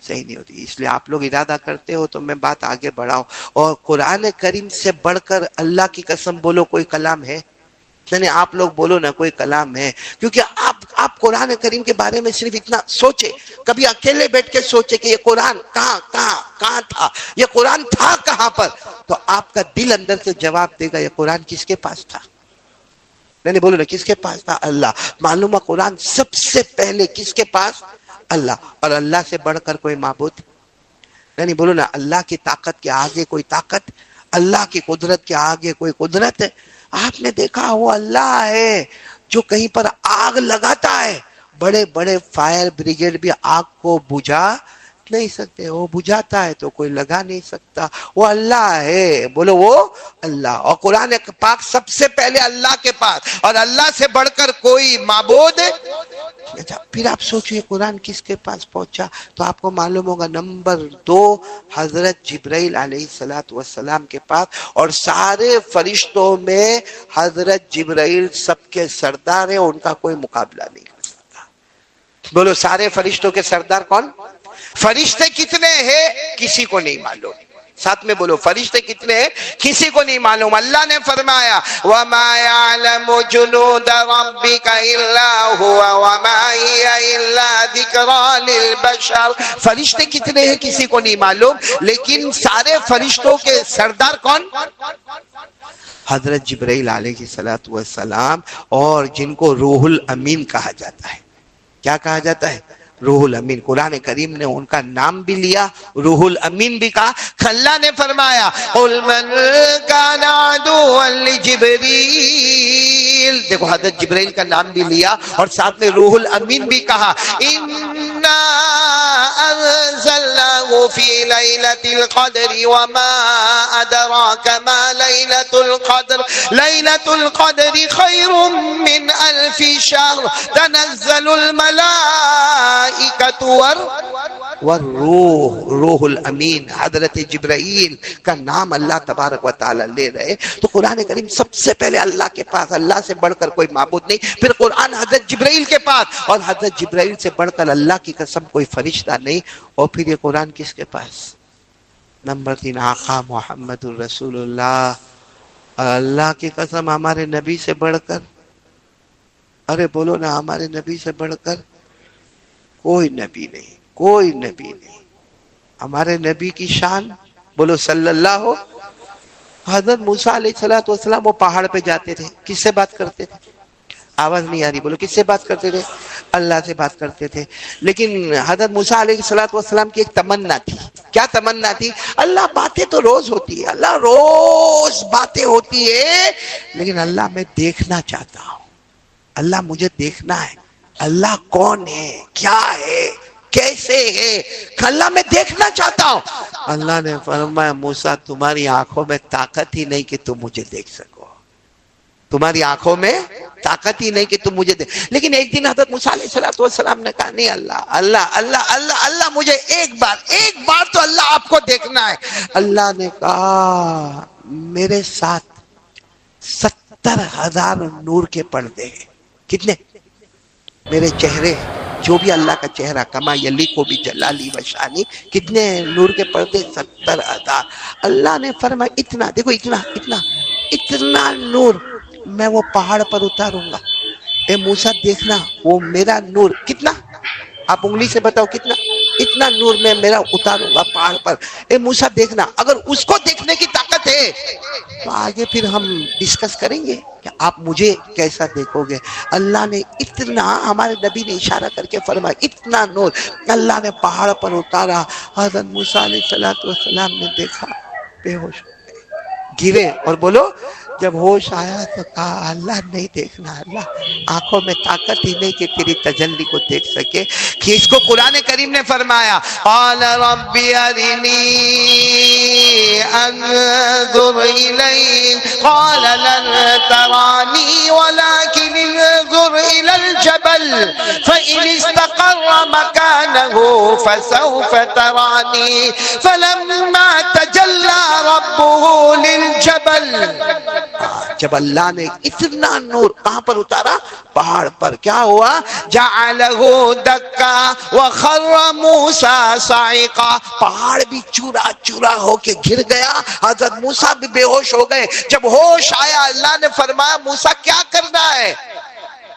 صحیح نہیں ہوتی. اس لیے آپ لوگ ارادہ کرتے ہو تو میں بات آگے بڑھاؤں. اور قرآن کریم سے بڑھ کر اللہ کی قسم بولو کوئی کلام ہے؟ نہیں، آپ لوگ بولو نا کوئی کلام ہے. کیونکہ آپ قرآن کریم کے بارے میں صرف اتنا سوچے، کبھی اکیلے بیٹھ کے سوچے کہ یہ قرآن کہاں تھا، یہ قرآن تھا کہاں پر، تو آپ کا دل اندر سے جواب دے گا یہ قرآن کس کے پاس تھا. نہیں بولو نا کس کے پاس تھا؟ اللہ. معلوم ہے قرآن سب سے پہلے کس کے پاس؟ اللہ. اور اللہ سے بڑھ کر کوئی معبود نہیں. بولو نا اللہ کی طاقت کے آگے کوئی طاقت، اللہ کی قدرت کے آگے کوئی قدرت. آپ نے دیکھا وہ اللہ ہے جو کہیں پر آگ لگاتا ہے، بڑے بڑے فائر بریگیڈ بھی آگ کو بجھا نہیں سکتے، وہ بجھاتا ہے تو کوئی لگا نہیں سکتا. وہ اللہ ہے. بولو وہ اللہ. اور قرآن پاک سب سے پہلے اللہ کے پاس، اور اللہ سے بڑھ کر کوئی معبود. پھر آپ سوچئے قرآن کس کے پاس پہنچا تو آپ کو معلوم ہوگا نمبر 2 حضرت جبرائیل علیہ السلام کے پاس. اور سارے فرشتوں میں حضرت جبرائیل سب کے سردار ہیں، ان کا کوئی مقابلہ نہیں کر سکتا. بولو سارے فرشتوں کے سردار کون؟ فرشتے کتنے ہیں کسی کو نہیں معلوم. ساتھ میں بولو فرشتے کتنے ہیں کسی کو نہیں معلوم. اللہ نے فرمایا وَمَا يَعْلَمُ جُنُودَ رَبِّكَ إِلَّا هُوَ وَمَا هِيَ إِلَّا ذِكْرَى لِلْبَشَرِ. فرشتے کتنے ہیں کسی کو نہیں معلوم، لیکن سارے فرشتوں کے سردار کون؟ حضرت جبرائیل علیہ السلام، اور جن کو روح الامین کہا جاتا ہے. کیا کہا جاتا ہے؟ روح الامین. قرآن کریم نے ان کا نام بھی لیا، روح الامین بھی کہا. اللہ نے فرمایا قُلْ مَنْ كَانَ عَدُوًّا لِجِبْرِيلَ. دیکھو حضرت جبرائیل کا نام بھی لیا اور ساتھ میں روح الامین بھی کہا. إِنَّا أَنزَلْنَاهُ فِي لَيْلَةِ الْقَدْرِ وَمَا أَدْرَاكَ مَا لَيْلَةُ ليلة القدر ليلة القدر خير من 1000 شهر تنزل الملائكة والروح روح الامین حضرت جبرائیل کا نام اللہ تبارک و تعالی لے رہے تو قرآن کریم سب سے پہلے اللہ کے پاس، اللہ سے بڑھ کر کوئی معبود نہیں، پھر قرآن حضرت جبرائیل کے پاس، اور حضرت جبرائیل سے بڑھ کر اللہ کی قسم کوئی فرشتہ نہیں، اور پھر یہ قرآن کس کے پاس؟ نمبر 3 آقا محمد الرسول اللہ، اور اللہ کی قسم ہمارے نبی سے بڑھ کر، ارے بولو نا، ہمارے نبی سے بڑھ کر کوئی نبی نہیں، کوئی نبی نہیں۔ ہمارے نبی کی شان بولو صلی اللہ ہو۔ حضرت موسیٰ علیہ السلام وہ پہاڑ پہ جاتے تھے، کس سے بات کرتے تھے؟ آواز نہیں آ رہی، بولو کس سے بات کرتے تھے؟ اللہ سے بات کرتے تھے۔ لیکن حضرت موسیٰ علیہ السلام کی ایک تمنا تھی، کیا تمنا تھی؟ اللہ باتیں تو روز ہوتی ہے، اللہ روز باتیں ہوتی ہے، لیکن اللہ میں دیکھنا چاہتا ہوں، اللہ مجھے دیکھنا ہے، اللہ کون ہے، کیا ہے، کیسے ہے، اللہ میں دیکھنا چاہتا ہوں۔ اللہ نے فرمایا موسیٰ تمہاری آنکھوں میں طاقت ہی نہیں کہ تم مجھے دیکھ سکو، تمہاری آنکھوں میں طاقت ہی نہیں کہ تم مجھے دیکھ۔ لیکن ایک دن حضرت موسیٰ علیہ السلام نے کہا نہیں اللہ اللہ اللہ اللہ اللہ مجھے ایک بار تو اللہ آپ کو دیکھنا ہے۔ اللہ نے کہا میرے ساتھ 70,000 نور کے پردے ہیں۔ کتنے؟ میرے چہرے جو بھی اللہ کا چہرہ کما یلی کو بھی جلالی و شانی، کتنے نور کے پردے؟ 70,000۔ اللہ نے فرمایا اتنا، دیکھو اتنا نور میں وہ پہاڑ پر اتاروں گا، اے موسیٰ دیکھنا وہ میرا نور کتنا، آپ انگلی سے بتاؤ کتنا، اتنا نور میں میرا اتاروں گا پہاڑ پر، اے موسیٰ دیکھنا۔ اگر اس کو دیکھنے کی طاقت ہے تو آگے پھر ہم ڈسکس کریں گے کہ آپ مجھے کیسا دیکھو گے۔ اللہ نے اتنا، ہمارے نبی نے اشارہ کر کے فرمایا اتنا نور اللہ نے پہاڑ پر اتارا۔ حضرت موسیٰ علیہ السلام نے دیکھا، بے ہوش گرے، اور بولو جب ہوش آیا تو کہا اللہ نہیں دیکھنا، اللہ آنکھوں میں طاقت ہی نہیں کہ تیری تجلی کو دیکھ سکے۔ کہ اس کو قرآن کریم نے فرمایا قال رب ارنی انظر الیک قال لن ترانی ولكن انظر الى الجبل فإن استقر مكانه فسوف ترانی فلما تجلى ربه للجبل، جب اللہ نے اتنا نور کہاں پر اتارا؟ پہاڑ پر، کیا ہوا؟ جعلہ دکا وخر موسیٰ صاعقا، پہاڑ بھی چورا چورا ہو کے گر گیا، حضرت موسیٰ بھی بے ہوش ہو گئے۔ جب ہوش آیا اللہ نے فرمایا موسیٰ کیا کرنا ہے؟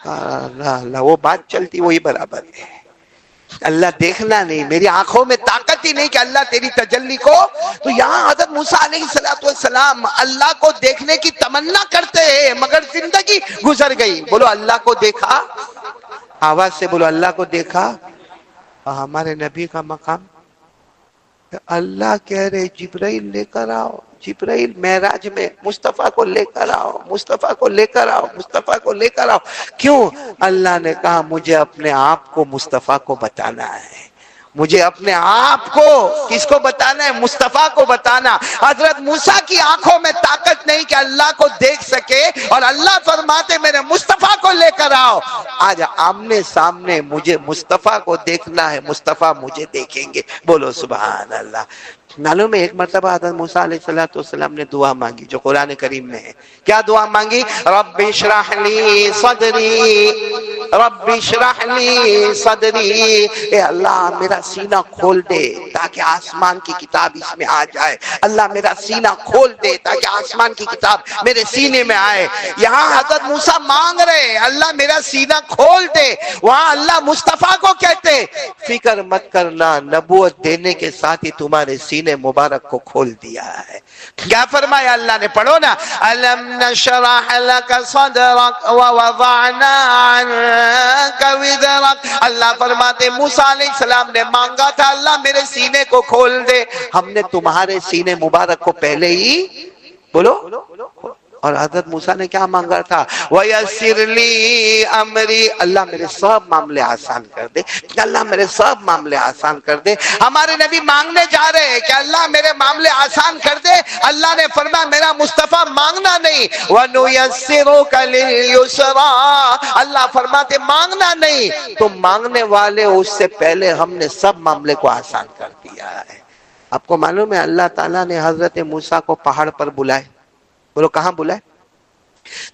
اللہ وہ بات چلتی وہی برابر ہے، اللہ دیکھنا نہیں، میری آنکھوں میں طاقت ہی نہیں کہ اللہ تیری تجلی کو۔ تو یہاں حضرت موسیٰ علیہ السلام اللہ کو دیکھنے کی تمنا کرتے ہیں مگر زندگی گزر گئی۔ بولو اللہ کو دیکھا، آواز سے بولو اللہ کو دیکھا۔ اور ہمارے نبی کا مقام، اللہ کہہ رہے جبرائیل لے کر آؤ، جبرائیل معراج میں مصطفیٰ کو لے کر آؤ، مصطفیٰ کو لے کر آؤ، مصطفیٰ کو لے کر آؤ۔ کیوں؟ اللہ نے کہا مجھے اپنے آپ کو مصطفیٰ کو بتانا ہے، مجھے اپنے آپ کو کس کو بتانا ہے؟ مصطفیٰ کو بتانا۔ حضرت موسیٰ کی آنکھوں میں طاقت نہیں کہ اللہ کو دیکھ سکے، اور اللہ فرماتے میرے مصطفیٰ کو لے کر آؤ۔ آج آمنے سامنے مجھے مصطفیٰ کو دیکھنا ہے، مصطفیٰ مجھے دیکھیں گے، بولو سبحان اللہ۔ معلوم ہے ایک مرتبہ حضرت موسیٰ علیہ السلام نے دعا مانگی جو قرآن کریم میں ہے، کیا دعا مانگی؟ رب اشرح لی صدری، رب اشرح لی صدری، اے اللہ میرا سینہ کھول دے تاکہ آسمان کی کتاب اس میں آ جائے، اللہ میرا سینہ کھول دے تاکہ آسمان کی کتاب میرے سینے میں آئے۔ یہاں حضرت موسیٰ مانگ رہے اللہ میرا سینہ کھول دے، وہاں اللہ مصطفیٰ کو کہتے فکر مت کرنا، نبوت دینے کے ساتھ ہی تمہارے سینے مبارک کو کھول دیا ہے۔ کیا فرمایا اللہ نے؟ پڑھو نا، أَلَمْ نَشْرَحْ لَكَ صَدْرَكَ وَوَضَعْنَا عَنْكَ وِزْرَكَ، اللہ فرماتے موسیٰ علیہ السلام نے مانگا تھا اللہ میرے سینے کو کھول دے، ہم نے تمہارے سینے مبارک کو پہلے ہی بولو اور حضرت موسیٰ نے کیا مانگا تھا؟ وَيَسِّرْ لِي أَمْرِي، اللہ میرے سب معاملے آسان کر دے، اللہ میرے سب معاملے آسان کر دے۔ ہمارے نبی مانگنے جا رہے ہیں کہ اللہ میرے معاملے آسان کر دے، اللہ نے فرمایا میرا مصطفیٰ مانگنا نہیں، وَنُيَسِّرُكَ لِلْيُسْرَىٰ، اللہ فرماتے مانگنا نہیں، تو مانگنے والے اس سے پہلے ہم نے سب معاملے کو آسان کر دیا ہے۔ آپ کو معلوم ہے اللہ تعالیٰ نے حضرت موسیٰ کو پہاڑ پر بلائے، بولو کہاں بلائے؟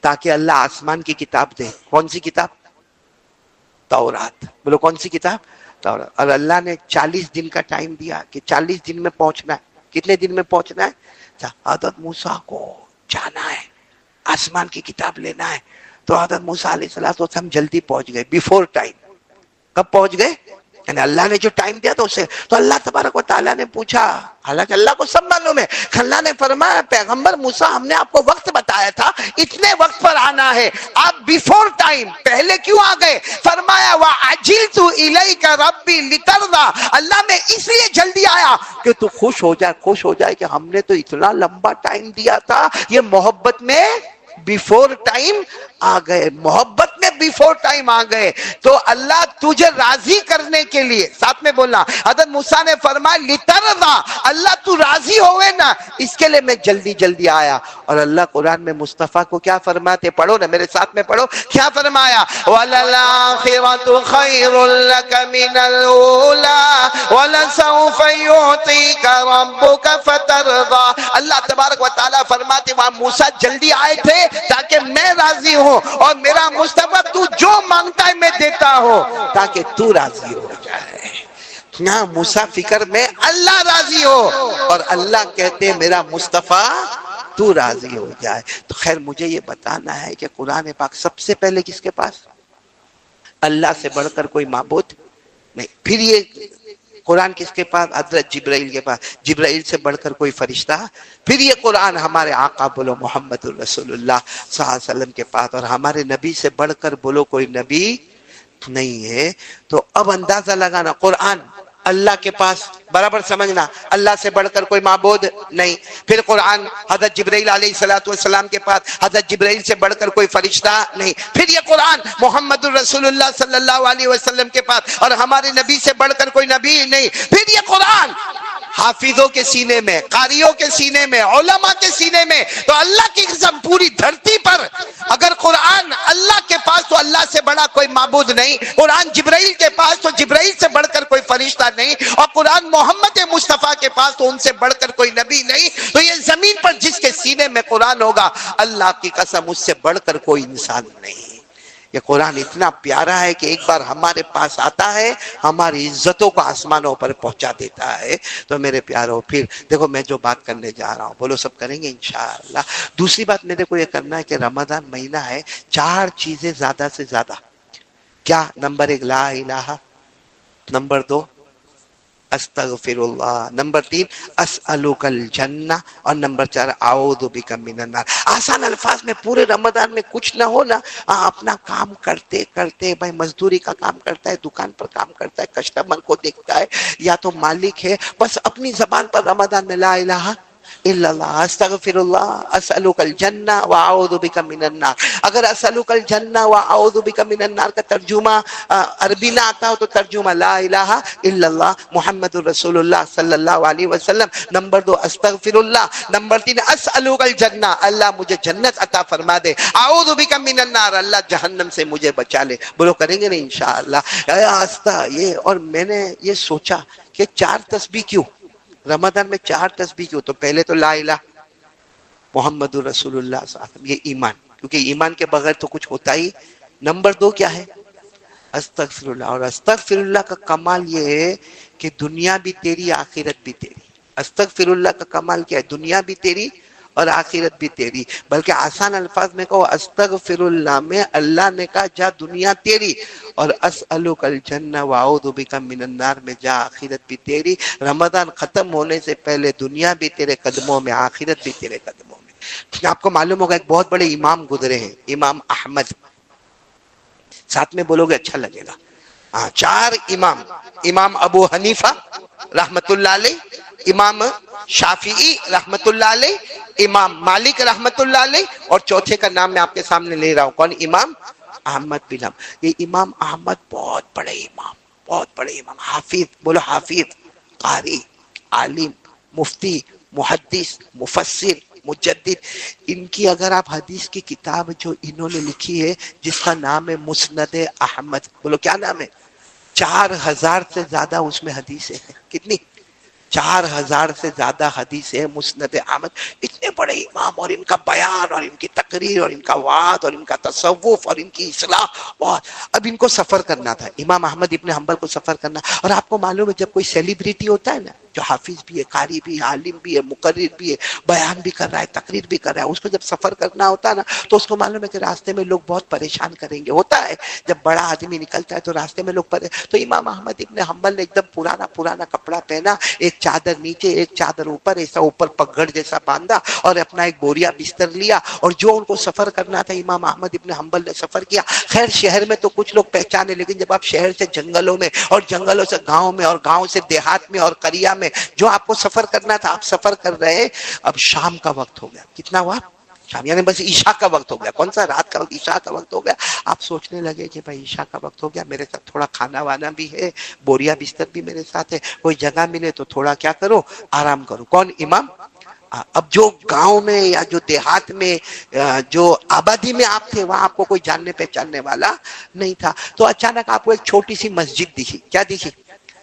تاکہ اللہ آسمان کی کتاب دے۔ کون سی کتاب؟ تورات۔ بولو کون سی کتاب؟ تورات۔ اور اللہ نے 40 دن کا ٹائم دیا کہ 40 دن میں پہنچنا ہے۔ کتنے دن میں پہنچنا ہے؟ حضرت موسیٰ کو جانا ہے، آسمان کی کتاب لینا ہے، تو حضرت موسیٰ علیہ السلام جلدی پہنچ گئے، بیفور ٹائم۔ کب پہنچ گئے؟ یعنی اللہ نے جو ٹائم دیا تو اسے، تو اللہ تبارک و تعالیٰ نے پوچھا، حالانکہ اللہ کو سب معلوم ہے، اللہ نے فرمایا پیغمبر موسیٰ ہم نے آپ کو وقت بتایا تھا، اتنے وقت پر آنا ہے، آپ بیفور ٹائم پہلے کیوں آ گئے؟ فرمایا وَعَجِلْتُ إِلَيْكَ رَبِّي لِتَرْضَىٰ، اللہ میں اس لیے جلدی آیا کہ تو خوش ہو جائے کہ ہم نے تو اتنا لمبا ٹائم دیا تھا، یہ محبت میں بیفور ٹائم آ گئے، محبت میں بیفور ٹائم آ گئے، تو اللہ تجھے راضی کرنے کے لیے، ساتھ میں بولنا، حضرت موسیٰ نے فرمایا لِتَرْضَىٰ، اللہ تو راضی ہوئے نا، اس کے لیے میں جلدی آیا۔ اور اللہ قرآن میں مصطفیٰ کو کیا فرماتے؟ پڑھو نا میرے ساتھ میں پڑھو، کیا فرمایا؟ وَلَلْآخِرَةُ خَيْرٌ لَكَ مِنَ الْأُولَىٰ وَلَسَوْفَ يُعْطِيكَ رَبُّكَ فَتَرْضَىٰ، اللہ تبارک و تعالیٰ فرماتے وہاں موسیٰ جلدی آئے تھے تاکہ میں راضی ہوں، اور میرا مصطفیٰ تو جو مانگتا ہے میں دیتا ہوں تاکہ تو راضی ہو جائے۔ یہاں موسیٰ فکر میں اللہ راضی ہو، اور اللہ کہتے میرا مصطفیٰ تو راضی ہو جائے۔ تو خیر مجھے یہ بتانا ہے کہ قرآن پاک سب سے پہلے کس کے پاس؟ اللہ سے بڑھ کر کوئی معبود نہیں۔ پھر یہ قرآن کس کے پاس؟ حضرت جبرائیل کے پاس، جبرائیل سے بڑھ کر کوئی فرشتہ۔ پھر یہ قرآن ہمارے آقا بولو محمد الرسول اللہ صلی اللہ علیہ وسلم کے پاس، اور ہمارے نبی سے بڑھ کر بولو کوئی نبی نہیں ہے۔ تو اب اندازہ لگانا، قرآن اللہ کے پاس، برابر سمجھنا، اللہ سے بڑھ کر کوئی معبود نہیں۔ پھر قرآن حضرت جبرائیل علیہ السلام کے پاس، حضرت جبرائیل سے بڑھ کر کوئی فرشتہ نہیں۔ پھر یہ قرآن محمد الرسول اللہ صلی اللہ علیہ وسلم کے پاس، اور ہمارے نبی سے بڑھ کر کوئی نبی نہیں۔ پھر یہ قرآن حافظوں کے سینے میں، قاریوں کے سینے میں، علماء کے سینے میں۔ تو اللہ کی قسم پوری دھرتی پر اگر قرآن اللہ کے پاس تو اللہ سے بڑا کوئی معبود نہیں، قرآن جبرائیل کے پاس تو جبرائیل سے بڑھ کر کوئی فرشتہ نہیں، اور قرآن محمد مصطفیٰ کے پاس تو ان سے بڑھ کر کوئی نبی نہیں۔ تو یہ زمین پر جس کے سینے میں قرآن ہوگا، اللہ کی قسم اس سے بڑھ کر کوئی انسان نہیں۔ یہ قرآن اتنا پیارا ہے کہ ایک بار ہمارے پاس آتا ہے، ہماری عزتوں کو آسمانوں پر پہنچا دیتا ہے۔ تو میرے پیاروں، پھر دیکھو میں جو بات کرنے جا رہا ہوں، بولو سب کریں گے انشاءاللہ۔ دوسری بات میرے کو یہ کرنا ہے کہ رمضان مہینہ ہے، 4 چیزیں زیادہ سے زیادہ، کیا؟ نمبر 1 لا الہ، نمبر 2 استغفر اللہ، نمبر 3 اسألک الجنہ، اور نمبر 4 اعوذ بک من النار۔ آسان الفاظ میں پورے رمضان میں کچھ نہ ہو نا، اپنا کام کرتے کرتے، بھائی مزدوری کا کام کرتا ہے، دکان پر کام کرتا ہے، کسٹمر کو دیکھتا ہے یا تو مالک ہے، بس اپنی زبان پر رمضان میں لا الہ الا اللہ، استغفر اللہ، اسألک الجنہ واعوذ بک من النار۔ اگر اسألک الجنہ واعوذ بک من النار کا ترجمہ عربی نہ آتا ہو تو ترجمہ لا الہ الا اللہ محمد الرسول اللہ صلی اللہ علیہ وسلم، نمبر 2 استغفر اللہ، نمبر 3 اسألک الجنہ، اللہ مجھے جنت عطا فرما دے، اعوذ بک من النار، اللہ جہنم سے مجھے بچا لے۔ بولو کریں گے نا انشاءاللہ۔ یہ اور میں نے یہ سوچا کہ 4 تسبیح کیوں رمضان میں؟ 4 تسبیح کیوں؟ تو پہلے تو لا الہ محمد رسول اللہ صلی اللہ علیہ وسلم، یہ ایمان، کیونکہ ایمان کے بغیر تو کچھ ہوتا ہی۔ نمبر 2 کیا ہے؟ استغفر اللہ، اور استغفر اللہ کا کمال یہ ہے کہ دنیا بھی تیری آخرت بھی تیری۔ استغفر اللہ کا کمال کیا ہے؟ دنیا بھی تیری اور آخرت بھی تیری۔ بلکہ آسان الفاظ میں کہو، استغفر اللہ میں اللہ نے کہا جا دنیا تیری، اور اسألک الجنہ واعوذ بک من النار میں جا آخرت بھی تیری۔ رمضان ختم ہونے سے پہلے دنیا بھی تیرے قدموں میں، آخرت بھی تیرے قدموں میں۔ آپ کو معلوم ہوگا ایک بہت بڑے امام گزرے ہیں، امام احمد، ساتھ میں بولو گے اچھا لگے گا۔ 4 امام، امام ابو حنیفہ رحمت اللہ علیہ، امام شافعی رحمت اللہ علیہ، امام مالک رحمت اللہ علیہ، اور چوتھے کا نام میں آپ کے سامنے لے رہا ہوں، کون؟ امام احمد بن حنبل۔ یہ امام احمد بہت بڑے امام، بہت بڑے امام، حافظ، بولو حافظ، قاری، عالم، مفتی، محدث، مفسر، مجدد۔ ان کی اگر آپ حدیث کی کتاب جو انہوں نے لکھی ہے جس کا نام ہے مسند احمد، بولو کیا نام ہے؟ 4000 سے زیادہ اس میں حدیثیں ہیں۔ کتنی؟ 4000 سے زیادہ حدیث ہے مسند احمد۔ اتنے بڑے امام، اور ان کا بیان اور ان کی تقریر اور ان کا وعظ اور ان کا تصوف اور ان کی اصلاح بہت۔ اب ان کو سفر کرنا تھا، امام احمد ابن حنبل کو سفر کرنا، اور آپ کو معلوم ہے جب کوئی سیلیبریٹی ہوتا ہے نا، جو حافظ بھی ہے، قاری بھی ہے، عالم بھی ہے، مقرر بھی ہے، بیان بھی کر رہا ہے، تقریر بھی کر رہا ہے، اس کو جب سفر کرنا ہوتا ہے نا تو اس کو معلوم ہے کہ راستے میں لوگ بہت پریشان کریں گے۔ ہوتا ہے جب بڑا آدمی نکلتا ہے تو راستے میں لوگ تو امام احمد ابن حنبل نے ایک دم پرانا کپڑا پہنا، ایک چادر نیچے ایک چادر اوپر، ایسا اوپر پگڑ جیسا باندھا، اور اپنا ایک بوریا بستر لیا، اور جو ان کو سفر کرنا تھا امام احمد ابن حنبل نے سفر کیا۔ خیر شہر میں تو کچھ لوگ پہچانے، لیکن جب آپ شہر سے جنگلوں میں اور جنگلوں سے گاؤں میں اور گاؤں سے دیہات میں اور قریہ میں جو آپ کو سفر کرنا تھا، آپ سفر کر رہے۔ اب شام کا وقت ہو گیا، کتنا ہوا؟ شام، یعنی بس عشاء کا وقت ہو گیا۔ کون سا رات کا وقت؟ عشاء کا وقت ہو گیا۔ آپ سوچنے لگے کہ بھائی عشاء کا وقت ہو گیا، میرے ساتھ تھوڑا کھانا وانا بھی ہے، بوریا بستر بھی میرے ساتھ ہے، کوئی جگہ ملے تو تھوڑا کیا کرو، آرام کرو۔ کون؟ امام۔ اب جو گاؤں میں یا جو دیہات میں جو آبادی میں آپ تھے وہاں آپ کو کوئی جاننے پہچاننے والا نہیں تھا، تو اچانک آپ کو ایک چھوٹی سی مسجد دکھی۔ کیا دکھی؟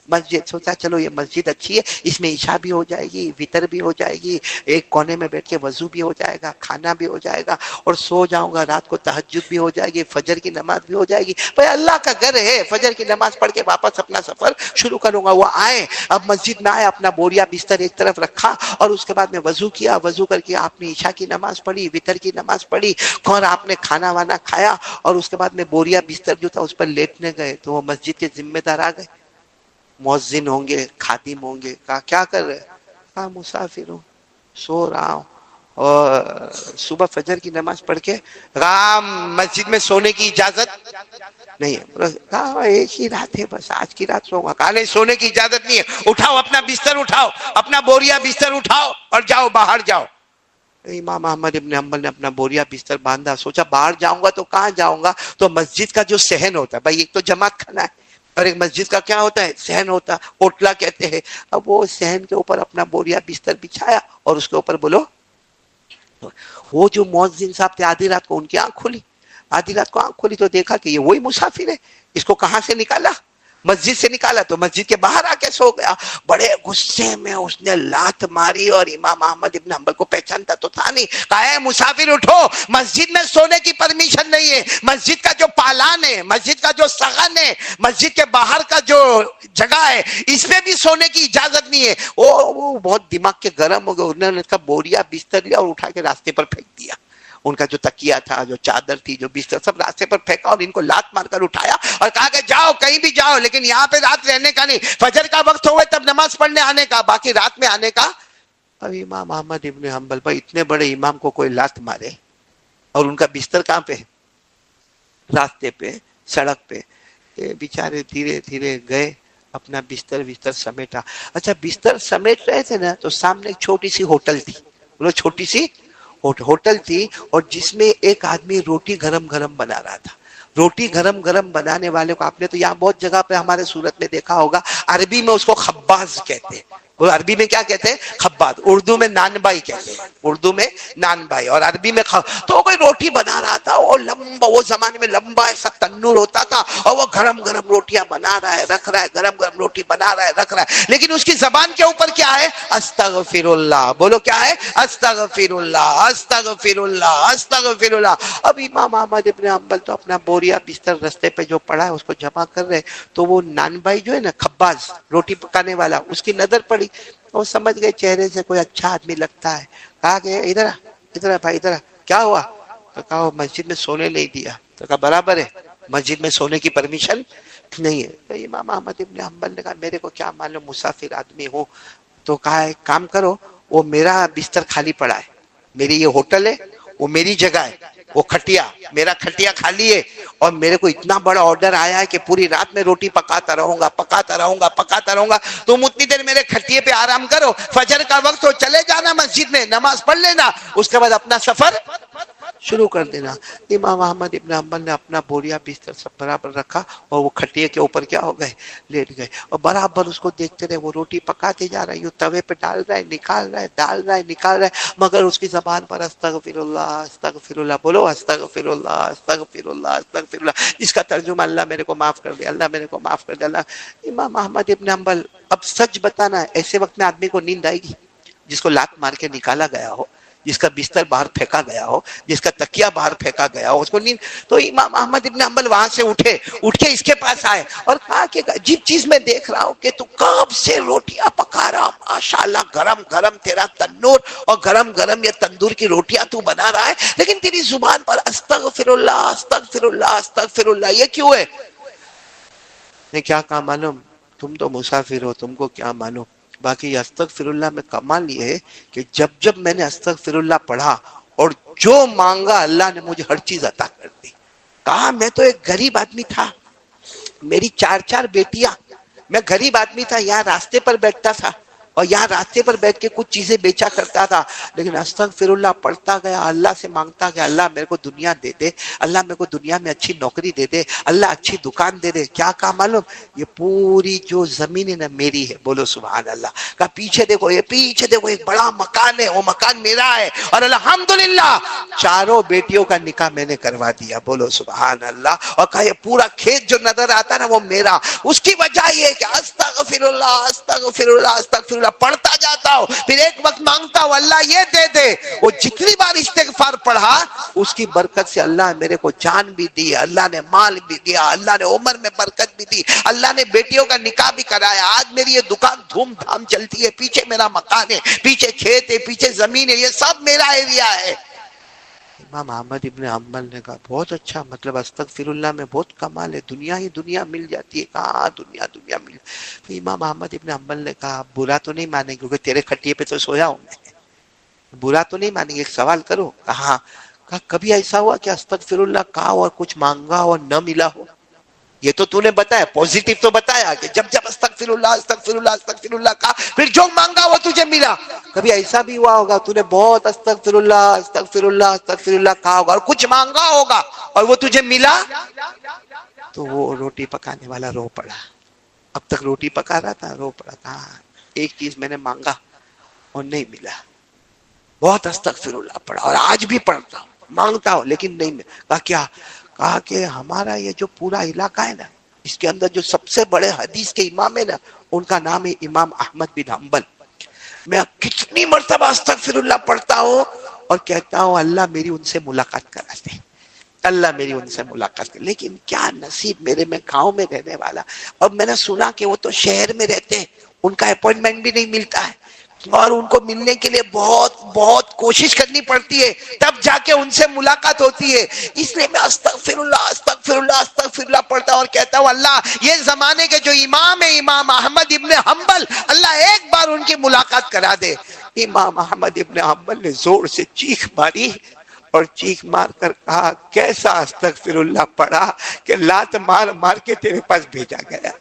مسجد۔ سوچا چلو یہ مسجد اچھی ہے، اس میں عشاء بھی ہو جائے گی، وطر بھی ہو جائے گی، ایک کونے میں بیٹھ کے وضو بھی ہو جائے گا، کھانا بھی ہو جائے گا، اور سو جاؤں گا، رات کو تہجد بھی ہو جائے گی، فجر کی نماز بھی ہو جائے گی۔ بھائی اللہ کا گھر ہے، فجر کی نماز پڑھ کے واپس اپنا سفر شروع کروں گا۔ وہ آئے، اب مسجد میں آئے، اپنا بوریا بستر ایک طرف رکھا، اور اس کے بعد میں وضو کیا، وضو کر کے آپ نے عشاء کی نماز پڑھی، وطر کی نماز پڑھی، اور آپ نے کھانا وانا کھایا، اور اس کے بعد میں بوریا بستر جو تھا اس پر لیٹنے گئے، تو وہ مسجد کے ذمہ دار آ گئے، مؤذن ہوں گے، خادم ہوں گے۔ کہا کیا کر رہے؟ کہا مسافر ہوں، سو رہا ہوں، اور صبح فجر کی نماز پڑھ کے رام مسجد میں سونے کی اجازت نہیں ہے۔ کہا ایک ہی رات ہے بس، آج کی رات سوؤں گا۔ کہا نہیں، سونے کی اجازت نہیں ہے، اٹھاؤ اپنا بستر، اٹھاؤ اپنا بوریا بستر اٹھاؤ اور جاؤ، باہر جاؤ۔ امام احمد ابن حنبل نے اپنا بوریا بستر باندھا، سوچا باہر جاؤں گا تو کہاں جاؤں گا، تو مسجد کا جو صحن ہوتا ہے، بھائی ایک تو جماعت کھانا ہے اور ایک مسجد کا کیا ہوتا ہے، صحن ہوتا ہے، اوٹلا کہتے ہیں۔ اب وہ صحن کے اوپر اپنا بوریا بستر بچھایا، اور اس کے اوپر بولو، وہ جو مؤذن صاحب تھے آدھی رات کو ان کی آنکھ کھلی، آدھی رات کو آنکھ کھلی تو دیکھا کہ یہ وہی مسافر ہے، اس کو کہاں سے نکالا؟ مسجد سے نکالا، تو مسجد کے باہر آ کے سو گیا۔ بڑے غصے میں اس نے لات ماری، اور امام احمد ابن حنبل کو پہچانتا تو تھا نہیں، کہا ہے مسافر اٹھو، مسجد میں سونے کی پرمیشن نہیں ہے، مسجد کا جو پالان ہے، مسجد کا جو سغن ہے، مسجد کے باہر کا جو جگہ ہے، اس میں بھی سونے کی اجازت نہیں ہے۔ وہ بہت دماغ کے گرم ہو گئے، انہوں نے اس کا بوریا بستر لیا اور اٹھا کے راستے پر پھینک دیا، ان کا جو تکیہ تھا، جو چادر تھی، جو بستر، سب راستے پر پھینکا، اور ان کو لات مار کر اٹھایا اور کہا کہ جاؤ کہیں بھی جاؤ، لیکن یہاں پہ رات رہنے کا نہیں، فجر کا وقت ہوئے تب نماز پڑھنے آنے کا، باقی رات میں آنے کا۔ اب امام احمد ابن حنبل، بھائی اتنے بڑے امام کو کوئی لات مارے، اور ان کا بستر کہاں پہ؟ راستے پہ، سڑک پہ۔ بیچارے دھیرے دھیرے گئے، اپنا بستر سمیٹا۔ اچھا بستر سمیٹ رہے تھے نا، تو سامنے ایک چھوٹی سی ہوٹل تھی، بولو چھوٹی سی ہوٹل تھی، اور جس میں ایک آدمی روٹی گرم گرم بنا رہا تھا۔ روٹی گرم گرم بنانے والے کو آپ نے تو یہاں بہت جگہ پہ ہمارے صورت میں دیکھا ہوگا، عربی میں اس کو خباز کہتے ہیں۔ وہ عربی میں کیا کہتے ہیں؟ خباز۔ اردو میں نان بھائی کہتے ہیں، اردو میں نان بھائی، اور عربی میں تو کوئی روٹی بنا رہا تھا، وہ لمبا، وہ زمانے میں لمبا ایسا تنور ہوتا تھا، اور وہ گرم گرم روٹیاں بنا رہا ہے، رکھ رہا ہے، گرم گرم روٹی بنا رہا ہے، رکھ رہا ہے، لیکن اس کی زبان کے اوپر کیا ہے؟ استغفر اللہ، بولو کیا ہے؟ استغفر اللہ، استغفر اللہ، استغفر اللہ۔ اب امام احمد ابن حنبل تو اپنا بوریا بستر رستے پہ جو پڑا ہے اس کو جمع کر رہے، تو وہ نان بھائی جو ہے نا، خباز روٹی پکانے والا، اس کی نظر پڑی، وہ سمجھ گئے چہرے سے کوئی اچھا آدمی لگتا ہے، کہا کہ ادھر بھائی ادھر، کیا ہوا؟ تو کہا وہ مسجد میں سونے نہیں دیا۔ تو کہا برابر ہے، مسجد میں سونے کی پرمیشن نہیں ہے۔ تو امام احمد ابن حنبل نے کہا میرے کو کیا معلوم، مسافر آدمی ہوں۔ تو کہا ایک کام کرو، وہ میرا بستر خالی پڑا ہے، میری یہ ہوٹل ہے، وہ میری جگہ ہے، وہ کھٹیا، میرا کھٹیا خالی ہے، اور میرے کو اتنا بڑا آرڈر آیا ہے کہ پوری رات میں روٹی پکاتا رہوں گا. تم اتنی دیر میرے کھٹیے پہ آرام کرو, فجر کا وقت ہو چلے جانا مسجد میں, نماز پڑھ لینا, اس کے بعد اپنا سفر شروع کر دینا. امام احمد ابن حنبل نے اپنا بوریا بستر سب برابر رکھا اور وہ کھٹیے کے اوپر کیا ہو گئے, لیٹ گئے, اور برابر اس کو دیکھتے رہے. وہ روٹی پکاتے جا رہا ہے, یوں توے پہ ڈال رہا ہے, نکال رہا ہے, ڈال رہا ہے, نکال رہا ہے, مگر اس کی زبان پر استغفر اللہ استغفر اللہ, بولو استغفر اللہ استغفر اللہ استغفر اللہ, جس کا ترجمہ اللہ میرے کو معاف کر دے, اللہ میرے کو معاف کر دے, اللہ. امام احمد ابن حنبل, اب سچ بتانا ہے, ایسے وقت میں آدمی کو نیند آئے گی جس کو لات مار کے نکالا گیا ہو, جس کا بستر باہر پھینکا گیا ہو, جس کا تکیہ باہر پھینکا گیا ہو, اس کو نیند. تو امام احمد ابن حنبل وہاں سے اٹھ کے اس کے پاس آئے اور کہا کہ عجیب چیز میں دیکھ رہا ہوں کہ تو کب سے روٹیاں پکا رہا, ماشاءاللہ گرم گرم تیرا تنور اور گرم گرم یہ تندور کی روٹیاں تو بنا رہا ہے, لیکن تیری زبان پر استغفر اللہ استغفر اللہ استغفر اللہ, یہ کیوں ہے؟ نے کیا کہا معلوم, تم تو مسافر ہو, تم کو کیا معلوم. باقی استغفر اللہ میں کمال یہ ہے کہ جب میں نے استغفر اللہ پڑھا اور جو مانگا اللہ نے مجھے ہر چیز عطا کر دی. کہا میں تو ایک غریب آدمی تھا, میری 4 بیٹیاں, میں غریب آدمی تھا, یہاں راستے پر بیٹھتا تھا اور یہاں راستے پر بیٹھ کے کچھ چیزیں بیچا کرتا تھا, لیکن استغفر اللہ پڑھتا گیا, اللہ سے مانگتا گیا, اللہ میرے کو دنیا دے دے, اللہ میرے کو دنیا میں اچھی نوکری دے دے, اللہ اچھی دکان دے دے. کیا کہا معلوم, یہ پوری جو زمین ہے نا میری ہے, بولو سبحان اللہ. کا پیچھے دیکھو, یہ پیچھے دیکھو ایک بڑا مکان ہے, وہ مکان میرا ہے, اور الحمدللہ 4 بیٹیوں کا نکاح میں نے کروا دیا, بولو سبحان اللہ. اور کہا یہ پورا کھیت جو نظر آتا نا وہ میرا. اس کی وجہ یہ کہ استغفر اللہ استغفر اللہ استغفر اللہ پڑھتا جاتا ہوں, پھر ایک وقت مانگتا ہوں اللہ یہ دے دے. وہ جتنی بار استغفار پڑھا اس کی برکت سے اللہ نے میرے کو جان بھی دی, اللہ نے مال بھی دیا, اللہ نے عمر میں برکت بھی دی, اللہ نے بیٹیوں کا نکاح بھی کرایا. آج میری یہ دکان دھوم دھام چلتی ہے, پیچھے میرا مکان ہے, پیچھے کھیت ہے, پیچھے زمین ہے, یہ سب میرا ایریا ہے. امام احمد ابن حنبل نے کہا بہت اچھا, مطلب استغفر اللہ میں بہت کمال ہے, دنیا ہی دنیا مل جاتی ہے. کہاں دنیا مل. تو امام احمد ابن حنبل نے کہا برا تو نہیں مانیں گے کیونکہ تیرے کھٹیے پہ تو سویا ہوں میں, برا تو نہیں مانیں گے, ایک سوال کرو. کہا کبھی ایسا ہوا کہ استغفر اللہ کہا اور کچھ مانگا اور نہ ملا ہو؟ یہ تو نے بتایا, پوزیٹیو تو بتایا کہ جب استغفر اللہ استغفر اللہ استغفر اللہ کہا پھر جو مانگا وہ تجھے ملا. کبھی ایسا بھی ہوا ہوگا تو نے بہت استغفر اللہ استغفر اللہ استغفر اللہ کہا ہوگا اور کچھ مانگا ہوگا اور وہ تجھے ملا؟ تو وہ روٹی پکانے والا رو پڑا, اب تک روٹی پکا رہا تھا, رو پڑا. کہا ایک چیز میں نے مانگا اور نہیں ملا, بہت استغفر اللہ پڑھا اور آج بھی پڑھتا ہوں, مانگتا ہوں لیکن نہیں ملا. کہا کیا؟ کہا کہ ہمارا یہ جو پورا علاقہ ہے نا, اس کے اندر جو سب سے بڑے حدیث کے امام ہے نا, ان کا نام ہے امام احمد بن حنبل. میں کتنی مرتبہ استغفر اللہ پڑھتا ہوں اور کہتا ہوں اللہ میری ان سے ملاقات کرا دے, اللہ میری ان سے ملاقات کرے. لیکن کیا نصیب میرے, میں گاؤں میں رہنے والا, اور میں نے سنا کہ وہ تو شہر میں رہتے ہیں, ان کا اپوائنٹمنٹ بھی نہیں ملتا ہے اور ان کو ملنے کے لیے بہت کوشش کرنی پڑتی ہے, تب جا کے ان سے ملاقات ہوتی ہے. اس لیے میں استغفر اللہ استغفر اللہ استغفر اللہ پڑھتا ہوں اور کہتا ہوں اللہ یہ زمانے کے جو امام ہے امام احمد ابن حنبل, اللہ ایک بار ان کی ملاقات کرا دے. امام احمد ابن حنبل نے زور سے چیخ ماری اور چیخ مار کر کہا کیسا استغفر اللہ پڑھا کہ لات مار مار کے تیرے پاس بھیجا گیا.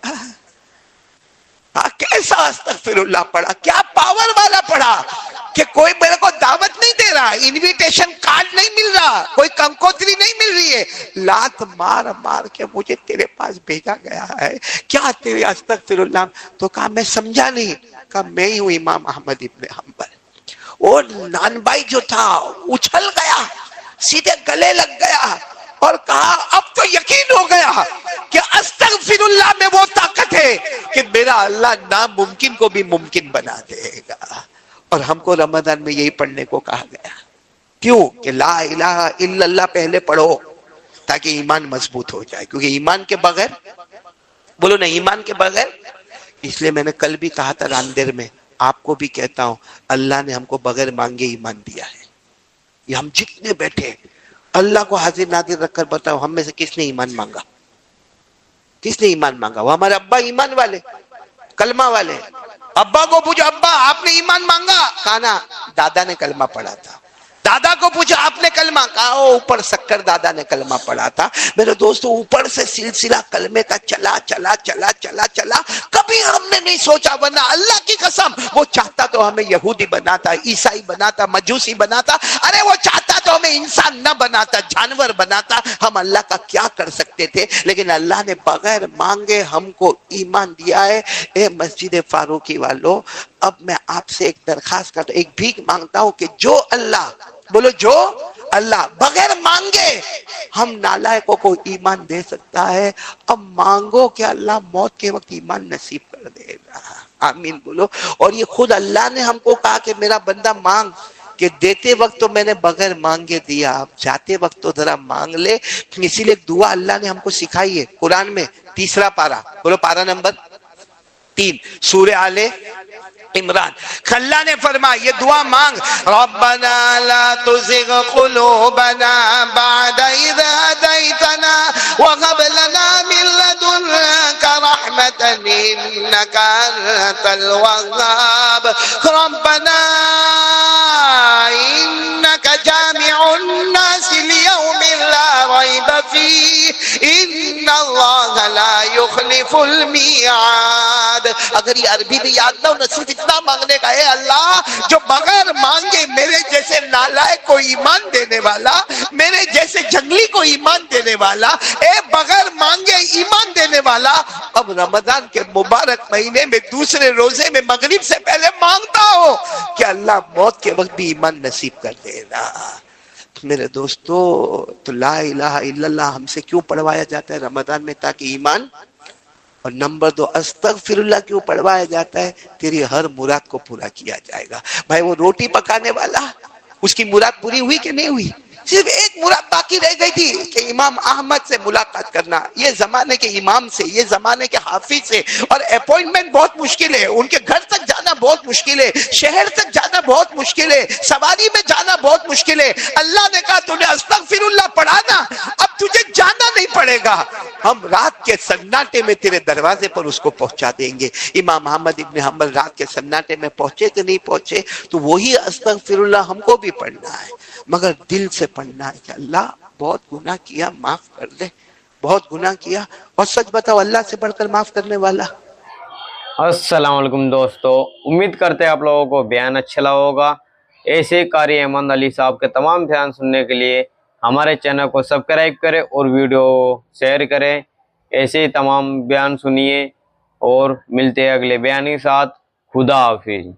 کیسا استغفر اللہ پڑھا, کیا پاور والا پڑھا کہ کوئی میرے کو دعوت نہیں دے رہا, انویٹیشن کارڈ نہیں مل رہا, کوئی کنکوتری نہیں مل رہی ہے, لات مار مار کے مجھے تیرے پاس بھیجا گیا ہے, کیا تیرے استغفر اللہ. تو کہا میں سمجھا نہیں. کہا میں ہی ہوں امام احمد ابن حنبل. اور نان بھائی جو تھا اچھل گیا, سیدھے گلے لگ گیا اور کہا اب تو یقین ہو گیا کہ استغفر اللہ میں وہ طاقت ہے کہ میرا اللہ ناممکن کو بھی ممکن بنا دے گا. اور ہم کو رمضان میں یہی پڑھنے کو کہا گیا. کیوں؟ کہ لا الہ الا اللہ پہلے پڑھو تاکہ ایمان مضبوط ہو جائے, کیونکہ ایمان کے بغیر, بولو نا ایمان کے بغیر. اس لیے میں نے کل بھی کہا تھا راندیر میں, آپ کو بھی کہتا ہوں, اللہ نے ہم کو بغیر مانگے ایمان دیا ہے. یہ ہم جتنے بیٹھے اللہ کو حاضر ناظر رکھ کر بتاؤ ہم میں سے کس نے ایمان مانگا؟ کس نے ایمان مانگا؟ وہ ہمارے ابا ایمان والے, کلمہ والے. ابا کو پوچھو ابا آپ نے ایمان مانگا؟ کہا نا دادا نے کلمہ پڑھا تھا. دادا کو پوچھو آپ نے کلمہ کہا، اوپر سکر دادا نے کلمہ پڑھا تھا۔ میرے دوستو اوپر سے سلسلہ کلمے کا چلا چلا چلا چلا چلا، کبھی ہم نے نہیں سوچا، ورنہ اللہ کی قسم وہ چاہتا تو ہمیں یہودی بناتا، عیسائی بناتا، مجوسی بناتا، ارے وہ چاہتا تو ہمیں انسان نہ بناتا، جانور بناتا، ہم اللہ کا کیا کر سکتے تھے؟ لیکن اللہ نے بغیر مانگے ہم کو ایمان دیا ہے۔ اے مسجد فاروقی والو، اب میں آپ سے ایک درخواست کرتا ہوں، ایک بھیک مانگتا ہوں کہ جو اللہ، بولو جو اللہ بغیر مانگے ہم نالائقوں کو ایمان دے سکتا ہے، اب مانگو کہ اللہ موت کے وقت ایمان نصیب کر دے گا۔ آمین بولو۔ اور یہ خود اللہ نے ہم کو کہا کہ میرا بندہ مانگ، کہ دیتے وقت تو میں نے بغیر مانگے دیا، اب جاتے وقت تو ذرا مانگ لے۔ اسی لیے دعا اللہ نے ہم کو سکھائی ہے قرآن میں، تیسرا پارہ، بولو پارہ نمبر 3 سورہ آل عمران۔ اللہ نے فرمایا یہ دعا مانگ، ربنا لا تزغ قلوبنا بعد اذ هديتنا وهب لنا من لدنك رحمة انك انت الوهاب ربنا انك جامع الناس ليوم لا ريب فيه ان اللہ لا يخلف المیعاد۔ اگر یہ عربی بھی یاد نہ ہو، صرف اتنا مانگنے کا، اے اللہ جو بغیر مانگے میرے جیسے نالائق کو ایمان دینے والا، میرے جیسے جنگلی کو ایمان دینے والا، اے بغیر مانگے ایمان دینے والا، اب رمضان کے مبارک مہینے میں دوسرے روزے میں مغرب سے پہلے مانگتا ہو کہ اللہ موت کے وقت بھی ایمان نصیب کر دینا۔ میرے دوستو، تو لا الہ الا اللہ ہم سے کیوں پڑھوایا جاتا ہے رمضان میں؟ تاکہ ایمان، اور نمبر 2 استغفر اللہ کیوں پڑھوایا جاتا ہے؟ تیری ہر مراد کو پورا کیا جائے گا۔ بھائی وہ روٹی پکانے والا، اس کی مراد پوری ہوئی کہ نہیں ہوئی؟ صرف ایک مراد باقی رہ گئی تھی کہ امام احمد سے ملاقات کرنا، یہ زمانے کے امام سے، یہ زمانے کے حافظ سے، اور اپوائنٹمنٹ بہت مشکل ہے، ان کے گھر تک جانا بہت مشکل ہے، شہر تک جانا بہت مشکل ہے، سواری میں جانا بہت مشکل ہے۔ اللہ نے کہا تو نے استغفر اللہ پڑھا نا، اب تجھے جانا نہیں پڑے گا، ہم رات کے سناٹے میں تیرے دروازے پر اس کو پہنچا دیں گے۔ امام احمد ابن حنبل رات کے سناٹے میں پہنچے کہ نہیں پہنچے؟ تو وہی استغفر اللہ ہم کو بھی پڑھنا ہے، مگر دل سے پڑھنا ہے کہ اللہ بہت گناہ کیا، معاف کر دے، بہت گناہ کیا۔ اور سچ بتاؤ، اللہ سے بڑھ کر معاف کرنے والا؟ السلام علیکم دوستو، امید کرتے ہیں آپ لوگوں کو بیان اچھا لگا ہوگا۔ ایسے قاری احمد علی صاحب کے تمام بیان سننے کے لیے ہمارے چینل کو سبسکرائب کریں اور ویڈیو شیئر کریں۔ ایسے ہی تمام بیان سنیے، اور ملتے ہیں اگلے بیان کے ساتھ۔ خدا حافظ۔